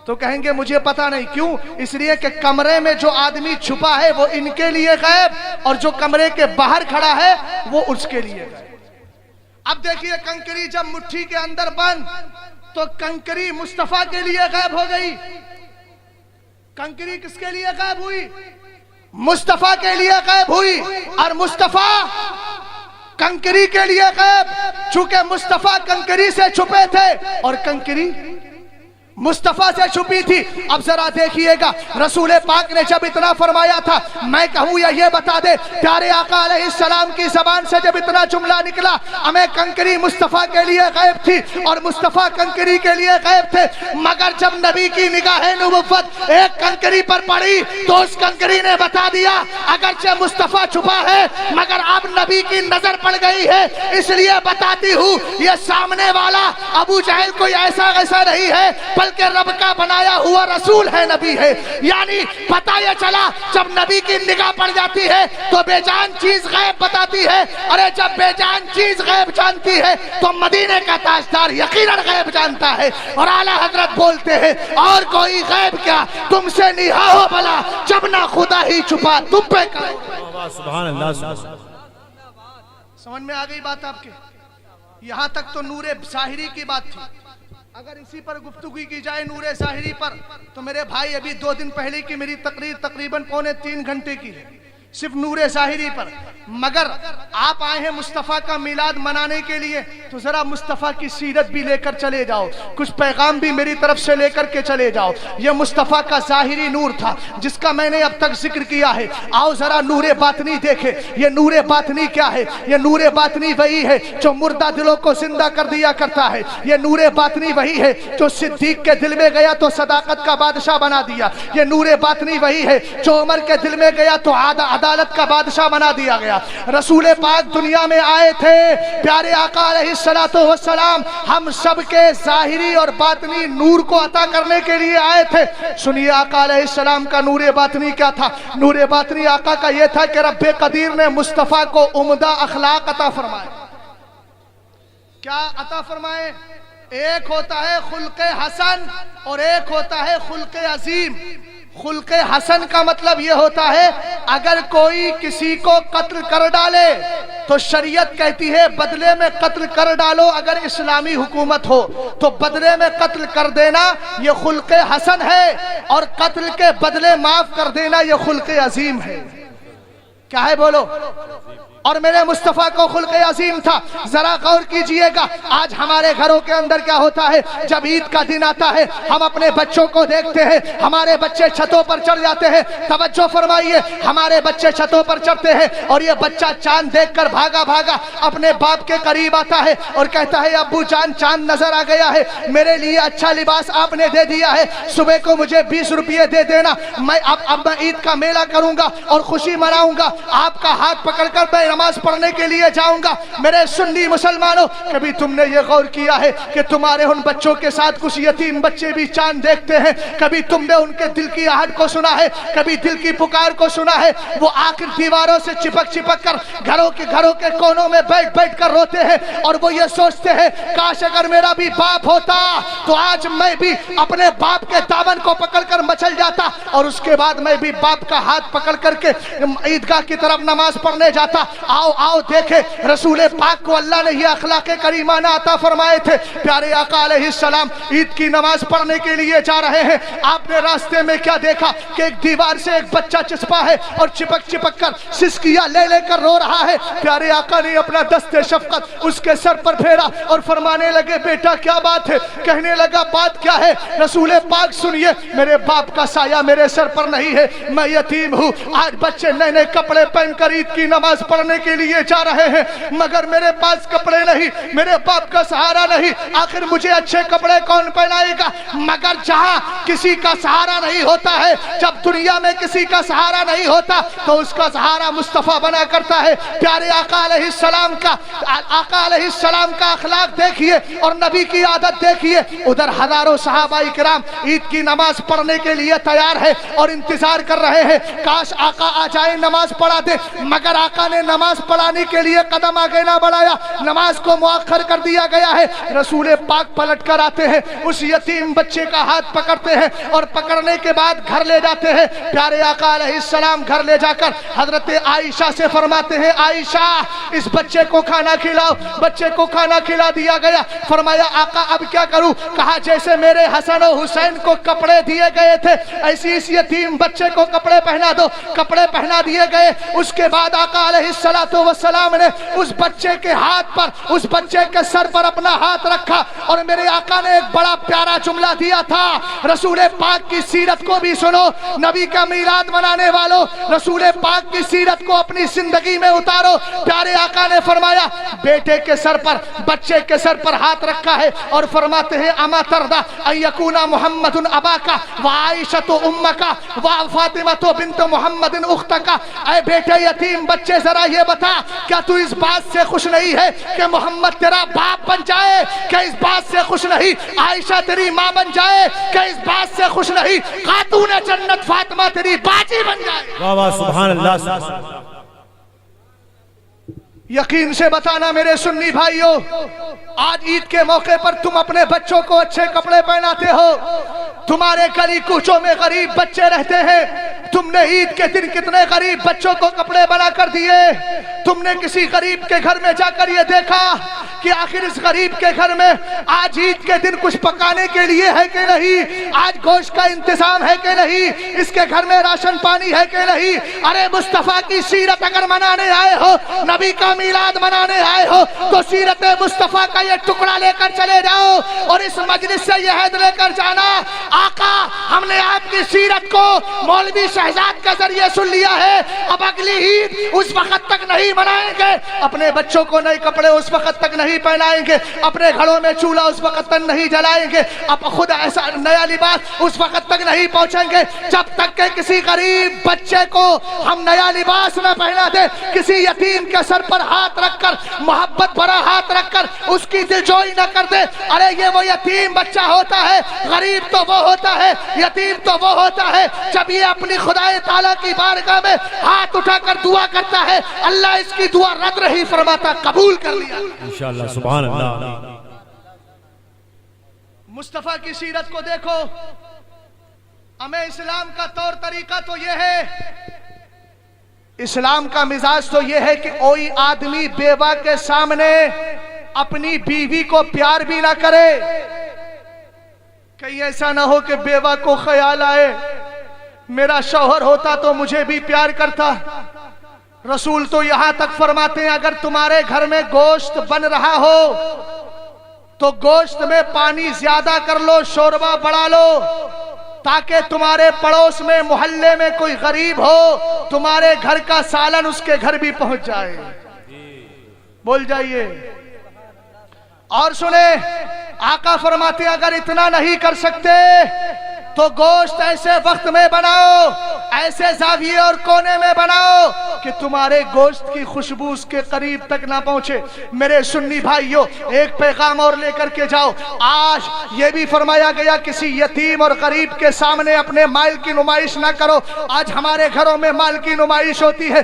तो कहेंगे मुझे पता नहीं। क्यों? इसलिए कि कमरे में जो आदमी छुपा है वो इनके लिए गैब, और जो कमरे के बाहर खड़ा है वो उसके लिए गैब। अब देखिए, कंकरी जब मुट्ठी के अंदर बंद, तो कंकरी मुस्तफा के लिए गैब हो गई। कंकरी किसके लिए गैब हुई? मुस्तफा के लिए गैब हुई। और मुस्तफा कंकरी के लिए गैब, चूंकि मुस्तफा कंकरी से छुपे थे और कंकरी मुस्तफा से छुपी थी। अब जरा देखिएगा, रसूल पाक ने जब इतना फरमाया था, मैं कहूँ या ये बता दे, प्यारे आका अलैहिस्सलाम की जबान से जब इतना जुमला निकला, हमें कंकरी मुस्तफा के लिए गैब थी और मुस्तफा कंकरी के लिए गैब थे, मगर जब नबी की निगाह नबुव्वत एक कंकरी पर पड़ी तो उस कंकरी ने बता दिया, अगरचे मुस्तफा छुपा है मगर अब नबी की नजर पड़ गई है, इसलिए बताती हूँ ये सामने वाला अबू जहल कोई ऐसा ऐसा नहीं है, बल्कि रब का बनाया हुआ रसूल है, नबी है। यानी पता ये चला जब नबी की निगाह पड़ जाती है तो बेजान चीज गैब बताती है। अरे जब बेजान चीज गैब जानती है तो मदीने का ताजदार यकीनन गैब जानता है। और आला हजरत बोलते हैं, और कोई गैब क्या तुमसे निहा हो भला, जब ना खुदा ही छुपा तुम पे करो। सुभान अल्लाह। समझ में आ गई बात आपके? यहाँ तक तो नूरे ज़ाहिरी की बात थी। अगर इसी पर गुफ्तगू की जाए नूरे ज़ाहिरी पर, तो मेरे भाई अभी 2 दिन पहले की मेरी तकरीर तकरीबन 2.25 घंटे की है सिर्फ नूरे ज़ाहिरी पर। मगर आप आए हैं मुस्तफ़ा का मिलाद मनाने के लिए, तो जरा मुस्तफ़ा की सीरत भी लेकर चले जाओ, कुछ पैगाम भी मेरी तरफ से लेकर के चले जाओ। ये मुस्तफ़ा का ज़ाहिरी नूर था जिसका मैंने अब तक जिक्र किया है। आओ जरा नूरे बातनी देखे, ये नूरे बातनी क्या है? ये नूरे बातनी वही है जो मुर्दा दिलों को जिंदा कर दिया करता है। ये नूरे बातनी वही है जो सिद्दीक के दिल में गया तो सदाकत का बादशाह बना दिया। ये नूरे बातनी वही है जो उमर के दिल में गया तो अदालत का बादशाह बना दिया गया। रसूल पाक दुनिया में आए थे, प्यारे आका अलैहिस्सलातु वस्सलाम हम सब के ज़ाहिरी और बातनी नूर को अता करने के लिए आए थे। सुनिए आका अलैहिस्सलाम का नूर बातनी क्या था? नूर बातनी आका का ये था कि रब्बे कदीर ने मुस्तफ़ा को उम्दा अखलाक अता फरमाए। क्या अता फरमाए? एक होता है खुल्क़े हसन और एक होता है खुल्क़े अजीम। खुल्क़े हसन का मतलब ये होता है अगर कोई किसी को कत्ल कर डाले तो शरीयत कहती है बदले में कत्ल कर डालो। अगर इस्लामी हुकूमत हो तो बदले में कत्ल कर देना ये खुल्क़े हसन है, और कत्ल के बदले माफ कर देना ये खुल्क़े अजीम है। क्या है बोलो? और मेरे मुस्तफ़ा को खुल्क़े अजीम था। जरा गौर कीजिएगा, आज हमारे घरों के अंदर क्या होता है, जब ईद का दिन आता है हम अपने बच्चों को देखते हैं, हमारे बच्चे छतों पर चढ़ जाते हैं। तवज्जो फरमाइए, हमारे बच्चे छतों पर चढ़ते हैं और ये बच्चा चांद देखकर भागा भागा अपने बाप के करीब आता है और कहता है अब्बू जान चांद नजर आ गया है, मेरे लिए अच्छा लिबास आपने दे दिया है, सुबह को मुझे 20 रुपये दे देना, मैं अब मैं ईद का मेला करूंगा और खुशी मनाऊंगा, आपका हाथ पकड़कर मैं नमाज पढ़ने के लिए जाऊंगा। मेरे सुन्नी मुसलमानों, कभी तुमने ये गौर किया है कि तुम्हारे उन बच्चों के साथ कुछ यतीम बच्चे भी चांद देखते हैं? कभी तुमने उनके दिल की आहट को सुना है? कभी दिल की पुकार को सुना है? वो आखिर दीवारों से चिपक चिपक कर घरों के कोनों में बैठ बैठ कर रोते हैं और वो ये सोचते हैं काश अगर मेरा भी बाप होता तो आज मैं भी अपने बाप के दामन को पकड़कर मचल जाता और उसके बाद मैं भी बाप का हाथ पकड़ करके ईदगाह की तरफ नमाज पढ़ने जाता। आओ आओ देखे, रसूल पाक को अल्लाह ने ये अखलाके करीमाना अता फरमाए थे। प्यारे आका अलैहिस्सलाम ईद की नमाज पढ़ने के लिए जा रहे हैं, आपने रास्ते में क्या देखा कि एक दीवार से एक बच्चा चिपका है और चिपक चिपक कर सिसकियां ले लेकर रो रहा है। प्यारे आका ने अपना दस्ते शफकत उसके सर पर फेरा और फरमाने लगे बेटा क्या बात है? कहने लगा बात क्या है? रसूल पाक सुनिए, मेरे बाप का साया मेरे सर पर नहीं है, मैं यतीम हूँ। आज बच्चे नए नए कपड़े पहनकर ईद की नमाज पढ़ने के लिए जा रहे हैं, मगर मेरे पास कपड़े नहीं, मेरे बाप का सहारा नहीं, आखिर मुझे अच्छे कपड़े कौन पहनाएगा? मगर जहां किसी का सहारा नहीं होता है, जब दुनिया में किसी का सहारा नहीं होता तो उसका सहारा मुस्तफा बना करता है। प्यारे आका अलैहिस्सलाम का अखलाक देखिए और नबी की आदत देखिए। उधर हजारों सहाबाई किराम ईद की नमाज पढ़ने के लिए तैयार है और इंतजार कर रहे हैं काश आका आ जाए नमाज पढ़ा दे, मगर आका ने नमाज पढ़ाने के लिए कदम आगे ना बढ़ाया, नमाज को मुअख्खर कर दिया गया है। रसूल पाक पलट कर आते हैं, उस यतीम बच्चे का हाथ पकड़ते हैं और पकड़ने के बाद घर ले जाते हैं। प्यारे आका अलैहिस्सलाम घर ले जाकर हजरत आयशा से फरमाते हैं आयशा इस बच्चे को खाना खिलाओ। बच्चे को खाना खिला दिया गया। फरमाया आका अब क्या करूं? कहा जैसे मेरे हसन और हुसैन को कपड़े दिए गए थे ऐसी इस यतीम बच्चे को कपड़े पहना दो। कपड़े पहना दिए गए। उसके बाद आका अलैहिस्सलाम अलैहिस्सलातु वस्सलाम ने उस बच्चे के हाथ पर, उस बच्चे के सर पर अपना हाथ रखा और मेरे आका ने एक बड़ा प्यारा जुमला दिया था। रसूल पाक की सीरत को भी सुनो, नबी का मीलाद मनाने वालों, रसूल पाक की सीरत को अपनी जिंदगी में उतारो। प्यारे आका ने फरमाया, बेटे के सर पर, बच्चे के सर पर हाथ रखा है और फरमाते हैं, अमा तरदा अयकुना मुहम्मदुन अबाका व आयशतु उम्मका व फातिमा बिन्त मुहम्मदिन उख्तका। ऐ बेटे यतीम बच्चे, जरा ये बता, क्या तू इस बात से खुश नहीं है कि मोहम्मद तेरा बाप बन जाए? क्या इस बात से खुश नहीं आयशा तेरी माँ बन जाए? क्या इस बात से खुश नहीं खातून जन्नत फातिमा तेरी बाजी बन जाए? वाह वाह, सुभान अल्लाह, सुभान अल्लाह। यकीन से बताना मेरे सुन्नी भाइयों, आज ईद के मौके पर तुम अपने बच्चों को अच्छे कपड़े पहनाते हो, तुम्हारे गली कूचों में गरीब बच्चे रहते हैं, तुमने ईद के दिन कितने गरीब बच्चों को कपड़े बना कर दिए? तुमने किसी गरीब के घर में जाकर ये देखा कि आखिर इस गरीब के घर में आज ईद के दिन कुछ पकाने के लिए है कि नहीं? आज गोश्त का इंतजाम है कि नहीं? इसके घर में राशन पानी है कि नहीं? अरे मुस्तफा की सीरत अगर मनाने आए हो, नबी का मीलाद मनाने आए हो, तो सीरत मुस्तफा का ये टुकड़ा लेकर चले जाओ और इस मजलिस से यह हद लेकर जाना, आका हमने आपकी सीरत को मौलवी शहजाद के जरिए सुन लिया है, अब अगली ईद उस वक्त तक नहीं मनाएंगे, अपने बच्चों को नए कपड़े उस वक्त तक नहीं पहनाएंगे, अपने घरों में चूल्हा उस वक्त तक नहीं जलाएंगे, अब खुद ऐसा नया लिबास उस वक्त तक नहीं पहुंचेंगे जब तक के किसी गरीब बच्चे को हम नया लिबास न पहना दे, किसी यतीम के सर पर हाथ रखकर, मोहब्बत भरा हाथ रखकर उसकी दिलजोई न कर दे। अरे ये वो यतीम बच्चा होता है, गरीब तो वो होता है, यतीम तो वो होता है जब ये अपनी खुदाए ताला की बारगाह में हाथ उठाकर दुआ करता है, अल्लाह इसकी दुआ रद्द नहीं फरमाता, कबूल कर लिया इंशाअल्लाह, सुभान अल्लाह। मुस्तफा की सीरत को देखो, हमें इस्लाम का तौर तरीका तो ये है, इस्लाम का मिजाज तो ये है कि कोई आदमी बेवा के सामने अपनी बीवी को प्यार भी ना करे। कहीं ऐसा ना हो कि बेवा को ख्याल आए मेरा शौहर होता तो मुझे भी प्यार करता। रसूल तो यहां तक फरमाते हैं, अगर तुम्हारे घर में गोश्त बन रहा हो तो गोश्त में पानी ज्यादा कर लो, शोरबा बढ़ा लो, ताकि तुम्हारे पड़ोस में मोहल्ले में कोई गरीब हो, तुम्हारे घर का सालन उसके घर भी पहुंच जाए। बोल जाइए। और सुने, आका फरमाते अगर इतना नहीं कर सकते तो गोश्त ऐसे वक्त में बनाओ, ऐसे जाविये और कोने में बनाओ कि तुम्हारे गोश्त की खुशबू उसके करीब तक ना पहुंचे। मेरे सुन्नी भाइयों, एक पैगाम और लेकर के जाओ। आज ये भी फरमाया गया किसी यतीम और गरीब के सामने अपने माल की नुमाइश ना करो। आज हमारे घरों में माल की नुमाइश होती है।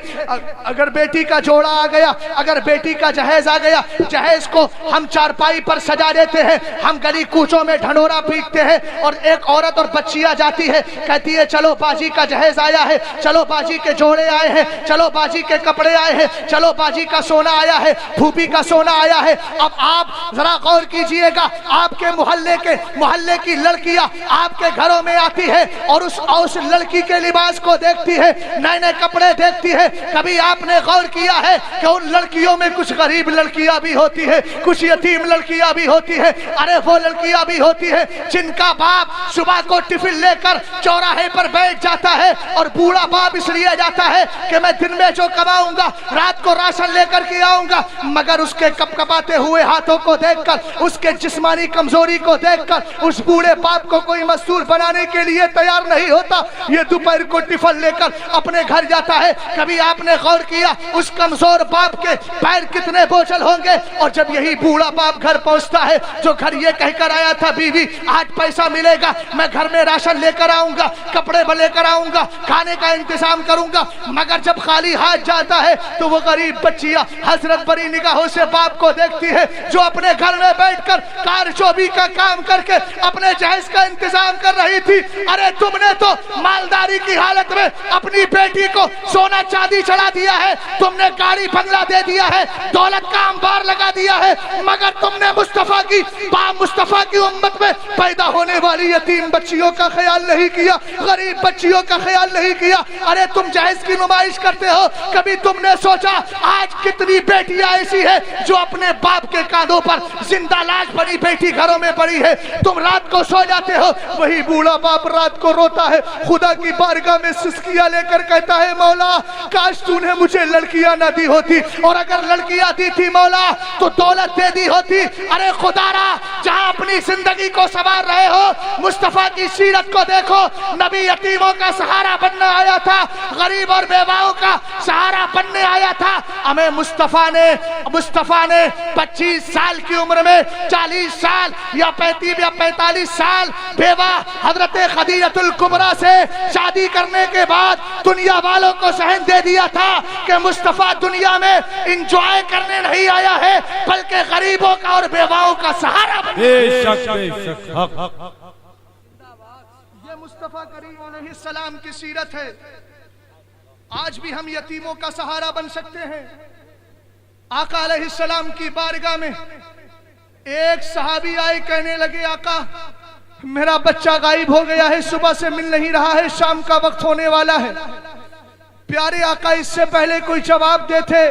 अगर बेटी का जोड़ा आ गया, अगर बेटी का जहेज आ गया, जहेज को हम चारपाई पर सजा देते हैं, हम गली कूचों में ढंढोरा पीटते हैं और एक औरत और बच्चियां जाती है, कहती है चलो बाजी का जहेज आया है, चलो बाजी के जोड़े आए हैं, चलो बाजी के कपड़े आए हैं, चलो बाजी का सोना आया है, फूफी का सोना आया है। अब आप जरा गौर कीजिएगा, आपके मोहल्ले की लड़कियां आपके घरों में आती है और उस लड़की के लिबास को देखती है, नए नए कपड़े देखती है। कभी आपने गौर किया है कि उन लड़कियों में कुछ गरीब लड़कियां भी होती है, कुछ यतीम लड़कियां भी होती है। अरे वो लड़कियां भी होती है जिनका बाप सुबह को टिफिन लेकर चौराहे पर बैठ जाता है और बूढ़ा बाप इसलिए जाता है कि मैं दिन में जो कमाऊंगा रात को राशन लेकर के आऊंगा, मगर उसके कपकपाते हुए हाथों को देखकर, उसके जिस्मानी कमजोरी को देखकर उस बूढ़े बाप को कोई मजदूर बनाने के लिए तैयार नहीं होता। ये दोपहर को टिफिन लेकर अपने घर जाता है। कभी आपने गौर किया उस कमजोर बाप के पैर कितने बोझल होंगे? और जब यही बूढ़ा बाप घर पहुंचता है, जो घर ये कहकर आया था बीवी आज पैसा मिलेगा, मैं घर में राशन लेकर आऊंगा, कपड़े लेकर आऊंगा, खाने का इंतजाम करूंगा, मगर जब खाली हाथ जाता है तो वो गरीब बच्चियां हजरत बड़ी निगाहों से बाप को देखती है जो अपने घर में बैठकर कारचोबी का काम करके अपने जहेज का इंतजाम कर रही थी। अरे तुमने तो मालदारी की हालत में अपनी बेटी को सोना चांदी चढ़ा दिया है, तुमने गाड़ी बंगला दे दिया है, दौलत का अंबार लगा दिया है, मगर तुमने मुस्तफा की उम्मत में पैदा होने वाली यतीम बच्चियों بچیوں کا خیال نہیں کیا، غریب بچیوں کا خیال نہیں کیا۔ ارے تم جہیز کی نمائش کرتے ہو، کبھی تم نے سوچا آج کتنی بیٹیاں ایسی ہیں جو اپنے باپ کے کاندھوں پر زندہ لاش بنی بیٹی گھروں میں پڑی ہے؟ تم رات کو سو جاتے ہو، وہی بوڑھا باپ رات کو روتا ہے، خدا کی بارگاہ میں سسکیاں لے کر کہتا ہے مولا کاش تو نے مجھے لڑکیاں نہ دی ہوتی، اور اگر لڑکیاں دی تھی مولا تو دولت دے دی ہوتی۔ ارے خدا را، جہاں اپنی زندگی کو سنوار رہے ہو، مصطفیٰ کی سیرت کو دیکھو۔ نبی یتیموں کا سہارا بننے آیا تھا، غریب اور بیواؤں کا سہارا بننے آیا تھا۔ ہمیں مصطفیٰ نے 25 سال کی عمر میں 40 سال یا 35 یا 45 سال بیوہ حضرت خدیجہ الکبریٰ سے شادی کرنے کے بعد دنیا والوں کو سہن دے دیا تھا کہ مصطفیٰ دنیا میں انجوائے کرنے نہیں آیا ہے بلکہ غریبوں کا اور بیواؤں کا سہارا بن۔ بے شک بے شک، حق حق۔ یہ مصطفیٰ کریم علیہ السلام کی سیرت ہے۔ آج بھی ہم یتیموں کا سہارا بن سکتے ہیں۔ آقا علیہ السلام کی بارگاہ میں ایک صحابی آئے، کہنے لگے آقا میرا بچہ غائب ہو گیا ہے، صبح سے مل نہیں رہا ہے، شام کا وقت ہونے والا ہے۔ پیارے آقا اس سے پہلے کوئی جواب دیتے،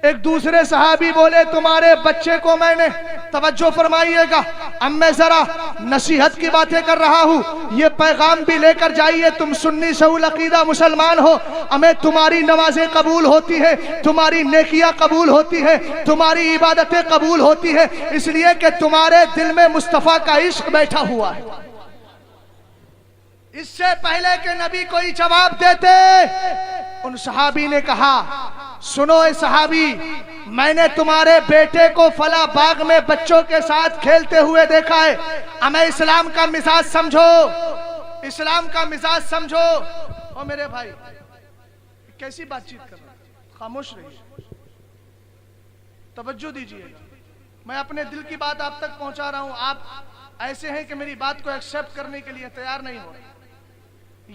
ایک دوسرے صحابی بولے تمہارے بچے کو میں نے، توجہ فرمائیے گا، اب میں ذرا نصیحت کی باتیں کر رہا ہوں، یہ پیغام بھی لے کر جائیے، تم سنی سہول عقیدہ مسلمان ہو، ہمیں تمہاری نمازیں قبول ہوتی ہے، تمہاری نیکیاں قبول ہوتی ہے، تمہاری عبادتیں قبول ہوتی ہے، اس لیے کہ تمہارے دل میں مصطفیٰ کا عشق بیٹھا ہوا ہے۔ اس سے پہلے کہ نبی کوئی جواب دیتے، ان صحابی نے کہا سنو اے صحابی، میں نے تمہارے بیٹے کو فلاں باغ میں بچوں کے ساتھ کھیلتے ہوئے دیکھا ہے، ہمیں اسلام کا مزاج سمجھو، اسلام کا مزاج سمجھو۔ او میرے بھائی کیسی بات چیت کر رہے ہیں، خاموش رہیے، توجہ دیجئے، میں اپنے دل کی بات آپ تک پہنچا رہا ہوں، آپ ایسے ہیں کہ میری بات کو ایکسپٹ کرنے کے لیے تیار نہیں ہو رہے۔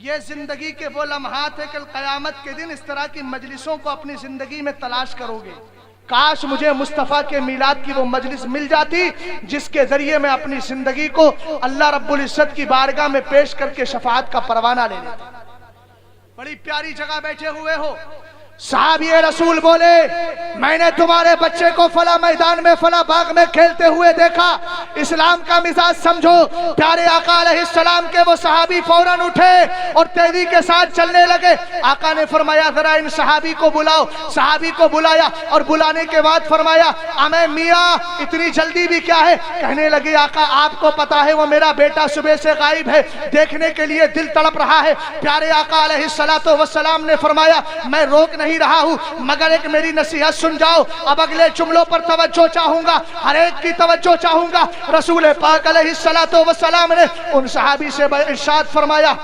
یہ زندگی کے وہ لمحات ہیں کہ قیامت کے دن اس طرح کی مجلسوں کو اپنی زندگی میں تلاش کرو گے۔ کاش مجھے مصطفیٰ کے میلاد کی وہ مجلس مل جاتی جس کے ذریعے میں اپنی زندگی کو اللہ رب العزت کی بارگاہ میں پیش کر کے شفاعت کا پروانہ لے لیتا۔ بڑی پیاری جگہ بیٹھے ہوئے ہو، صحابی رسول بولے میں نے تمہارے بچے کو فلاں میدان میں فلاں باغ میں کھیلتے ہوئے دیکھا، اسلام کا مزاج سمجھو۔ پیارے آقا علیہ السلام کے وہ صحابی فوراً اٹھے اور تیزی کے ساتھ چلنے لگے۔ آقا نے فرمایا ذرا ان صحابی کو بلاؤ، صحابی کو بلایا اور بلانے کے بعد فرمایا ہمیں میاں اتنی جلدی بھی کیا ہے؟ کہنے لگے آقا آپ کو پتا ہے وہ میرا بیٹا صبح سے غائب ہے، دیکھنے کے لیے دل تڑپ رہا ہے۔ پیارے آقا علیہ السلام نے فرمایا میں روک نہیں رہا ہوں مگر ایک میری نصیحت سن جاؤ، اب اگلے جملوں پر توجہ چاہوں گا، ہر ایک کی توجہ چاہوں گا۔ رسول پاک علیہ السلام نے ان صحابی سے ارشاد فرمایا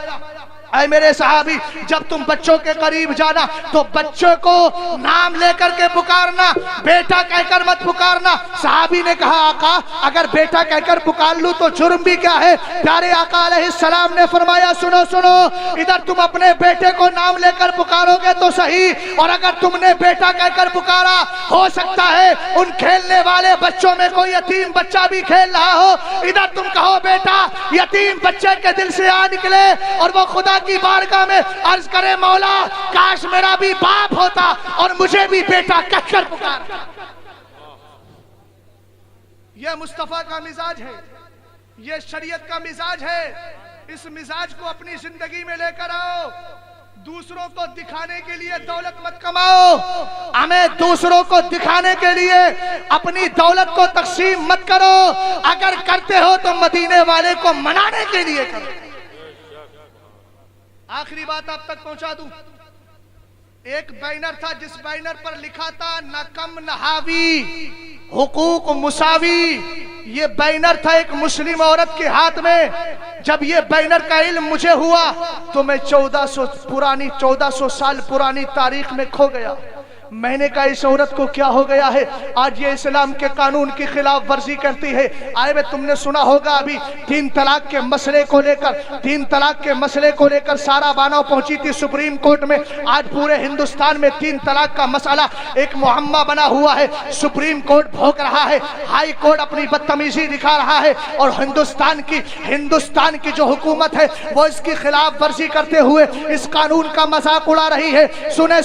اے میرے صحابی جب تم بچوں کے قریب جانا تو بچوں کو نام لے کر کے پکارنا، بیٹا کہہ کر مت پکارنا۔ صحابی نے کہا آقا اگر بیٹا کہہ کر پکار لوں تو جرم بھی کیا ہے؟ پیارے آقا علیہ السلام نے فرمایا سنو سنو، ادھر تم اپنے بیٹے کو نام لے کر پکارو گے تو صحیح، اور اگر تم نے بیٹا کہہ کر پکارا ہو سکتا ہے ان کھیلنے والے بچوں میں کوئی یتیم بچہ بھی کھیل رہا ہو، ادھر تم کہو بیٹا، یتیم بچے کے دل سے آ نکلے اور وہ خدا کی بارگاہ میں عرض کرے مولا کاش میرا بھی باپ ہوتا اور مجھے بھی بیٹا کہہ کر پکارتا۔ یہ مصطفیٰ کا مزاج ہے، یہ شریعت کا مزاج ہے، اس مزاج کو اپنی زندگی میں لے کر آؤ۔ دوسروں کو دکھانے کے لیے دولت مت کماؤ، ہمیں دوسروں کو دکھانے کے لیے اپنی دولت کو تقسیم مت کرو، اگر کرتے ہو تو مدینے والے کو منانے کے لیے کرو۔ آخری بات آپ تک پہنچا دوں، ایک بینر تھا جس بینر پر لکھا تھا نہ کم نہ حاوی، حقوق مساوی۔ یہ بینر تھا ایک مسلم عورت کے ہاتھ میں۔ جب یہ بینر کا علم مجھے ہوا تو میں 1400 سال پرانی تاریخ میں کھو گیا۔ मैंने कहा इस औरत को क्या हो गया है, आज ये इस्लाम के कानून की खिलाफ वर्जी करती है। आए में तुमने सुना होगा अभी 3 तलाक के मसले को लेकर सारा बानो पहुंची थी सुप्रीम कोर्ट में। आज पूरे हिंदुस्तान में 3 तलाक का मसला एक मुहम्मा बना हुआ है। सुप्रीम कोर्ट भौंक रहा है, हाई कोर्ट अपनी बदतमीजी दिखा रहा है, और हिंदुस्तान की जो हुकूमत है वो इसकी खिलाफ वर्जी करते हुए इस कानून का मजाक उड़ा रही है। सुने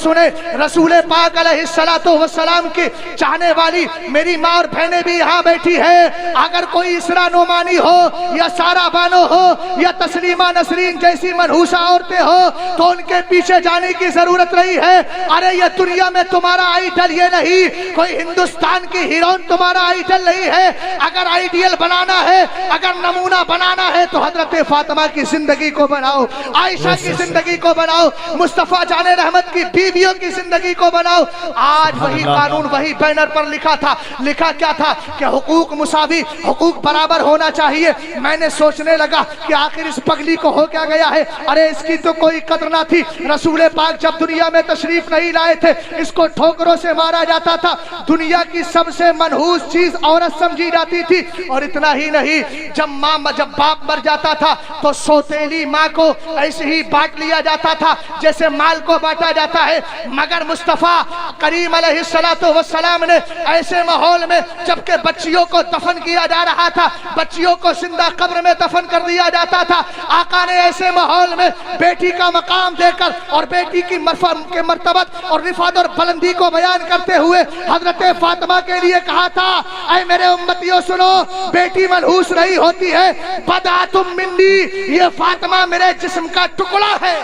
रसूल पाक अलैहिस्सलातु वस्सलाम की चाहने वाली मेरी माँ और बहनें भी यहाँ बैठी है। अगर कोई इसरा नोमानी हो या सारा बानो हो या तस्लीमा नसरीन जैसी मनहूसा औरतें हो तो उनके पीछे जाने की जरूरत नहीं है। अरे ये दुनिया में तुम्हारा आइडल ये नहीं, कोई हिंदुस्तान की हीरोइन तुम्हारा आइडल नहीं है। अगर आइडियल बनाना है, अगर नमूना बनाना है तो हजरत फातिमा की जिंदगी को बनाओ, आयशा की जिंदगी को बनाओ, मुस्तफा जाने रहमत की बीवियों की जिंदगी को बनाओ। आज वही कानून वही बैनर पर लिखा क्या था कि हुकूक मुसावी, हुकूक बराबर होना चाहिए। मैंने सोचने लगा कि आखिर इस पगली को हो क्या गया है। अरे इसकी तो कोई कदर ना थी। रसूल पाक जब दुनिया में तशरीफ नहीं लाए थे इसको ठोकरों से मारा जाता था। दुनिया की सबसे मनहूस चीज औरत समझी जाती थी। और इतना ही नहीं, जब बाप मर जाता था तो सौतेली माँ को ऐसे ही बांट लिया जाता था जैसे माल को बांटा जाता है। मगर मुस्तफा करीम अलैहिस्सलातु वस्सलाम ने ऐसे माहौल में जबकि बच्चियों को दफन किया जा रहा था, बच्चियों को जिंदा कब्र में दफन कर दिया जाता था, आका ने ऐसे माहौल में बेटी का मकाम देकर और बेटी की मर्तबत और रिफात और बुलंदी को बयान करते हुए हजरत फातिमा के लिए कहा था, ऐ मेरे उम्मतियों सुनो, बेटी मनहूस नहीं होती है, बदातुम मिन्नी, ये फातिमा मेरे जिस्म का टुकड़ा है।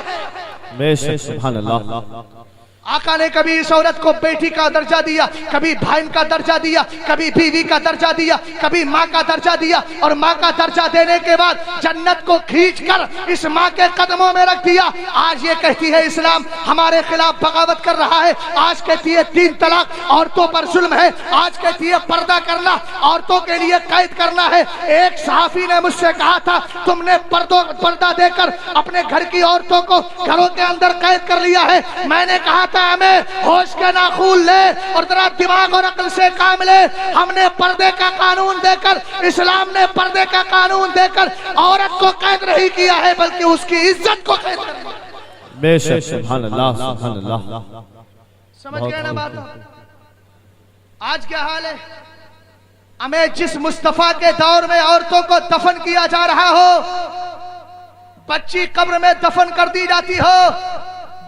बेशक, सुभान अल्लाह। आका ने कभी इस औरत को बेटी का दर्जा दिया, कभी भाई का दर्जा दिया, कभी बीवी का दर्जा दिया, कभी माँ का दर्जा दिया, और माँ का दर्जा देने के बाद जन्नत को खींचकर इस माँ के कदमों में रख दिया। आज ये कहती है इस्लाम हमारे खिलाफ बगावत कर रहा है, आज कहती है 3 तलाक औरतों पर जुल्म है, आज कहती है पर्दा करना औरतों के लिए कैद करना है। एक सहाफी ने मुझसे कहा था, तुमने पर्दा देकर अपने घर की औरतों को घरों के अंदर कैद कर लिया है। मैंने कहा हमें होश के नाखून ले और जरा दिमाग और अक्ल से काम ले। हमने पर्दे का कानून देकर, इस्लाम ने पर्दे का कानून देकर औरत को कैद नहीं किया है बल्कि उसकी इज्जत को कैद कर दिया। बेशक, सुभान अल्लाह, सुभान अल्लाह। समझ गए ना बात? आज क्या हाल है? हमें जिस मुस्तफा के दौर में औरतों को दफन किया जा रहा हो, बच्ची कब्र में दफन कर दी जाती हो,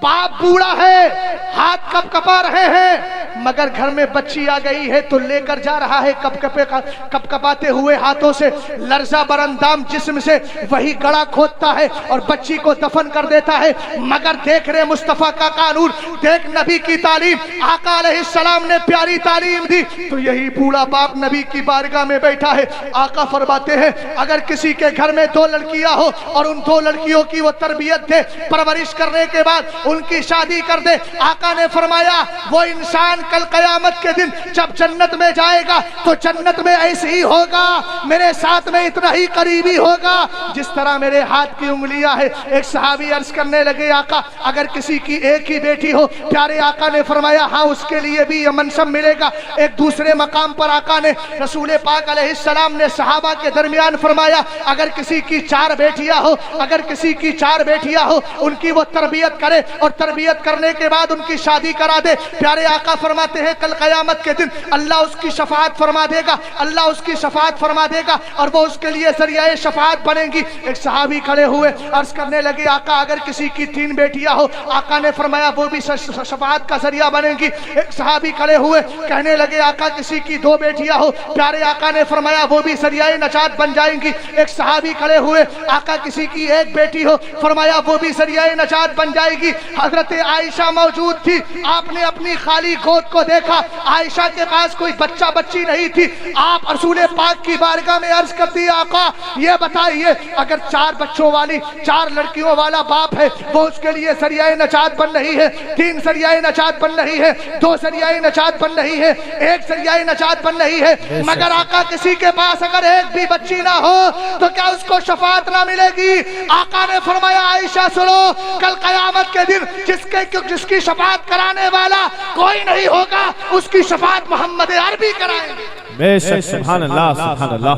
बाप बूढ़ा है, हाथ कपकपा रहे हैं, मगर घर में बच्ची आ गई है तो लेकर जा रहा है कपकपाते हुए हाथों से, लर्जा बरंदाम जिस्म से वही गड़ा खोदता है और बच्ची को दफन कर देता है। मगर देख रहे मुस्तफा का कानून, देख नबी की तालीम, आका अलैहिस्सलाम ने प्यारी तालीम दी। तो यही बूढ़ा बाप नबी की बारगाह में बैठा है। आका फरमाते हैं अगर किसी के घर में 2 लड़कियां हो और उन 2 लड़कियों की वो तरबियत दे, परवरिश करने के बाद उनकी शादी कर दे, आका ने फरमाया वो इंसान कल कयामत के दिन जब जन्नत में जाएगा तो जन्नत में ऐसे ही होगा, मेरे साथ में इतना ही करीबी होगा जिस तरह मेरे हाथ की उंगलियां है। एक सहाबी अर्ज करने लगे, आका अगर किसी की एक ही बेटी हो, प्यारे आका ने फरमाया हाँ उसके लिए भी यह मनसब मिलेगा। एक दूसरे मकाम पर आका ने, रसूल पाक अलैहिस्सलाम ने सहाबा के दरमियान फरमाया अगर किसी की 4 बेटियां हो, अगर किसी की 4 बेटियां हो, उनकी वो तरबियत करे और तरबियत करने के बाद उनकी शादी करा दे। प्यारे आका फरमाते हैं कल कयामत के दिन अल्लाह उसकी शफाअत फरमा देगा, अल्लाह उसकी शफाअत फरमा देगा और वो उसके लिए जरिया शफाअत बनेगी। एक सहाबी खड़े हुए अर्ज करने लगे, आका अगर किसी की 3 बेटियां हो, आका ने फरमाया वो भी शफाअत का जरिया बनेगी। एक सहाबी खड़े हुए कहने लगे, आका किसी की 2 बेटियां हो, प्यारे आका ने फरमाया वो भी जरिया नजात बन जाएंगी। एक सहाबी खड़े हुए, आका किसी की 1 बेटी हो, फरमाया वो भी जरिया नजात बन जाएगी। हजरत आयशा मौजूद थी, आपने अपनी खाली गोद को देखा, आयशा के पास कोई बच्चा बच्ची नहीं थी। आप रसूल पाक की बारगाह में अर्ज करती, आका ये बताइए अगर 4 बच्चों वाली 4 लड़कियों वाला बाप है वो उसके लिए सरियाए नजात बन रही है, 3 सरियाए नजात बन रही है, 2 सरियाए नजात बन रही है, 1 सरियाए नजात बन रही है, मगर आका किसी के पास अगर 1 भी बच्ची ना हो तो क्या उसको शफाअत ना मिलेगी? आका ने फरमाया आयशा सुनो, कल कयामत के दिन जिसकी शफाअत कराने वाला कोई नहीं होगा, उसकी शफाअत मोहम्मद अरबी कराएंगे। बेशक, सुभान अल्लाह, सुभान अल्लाह,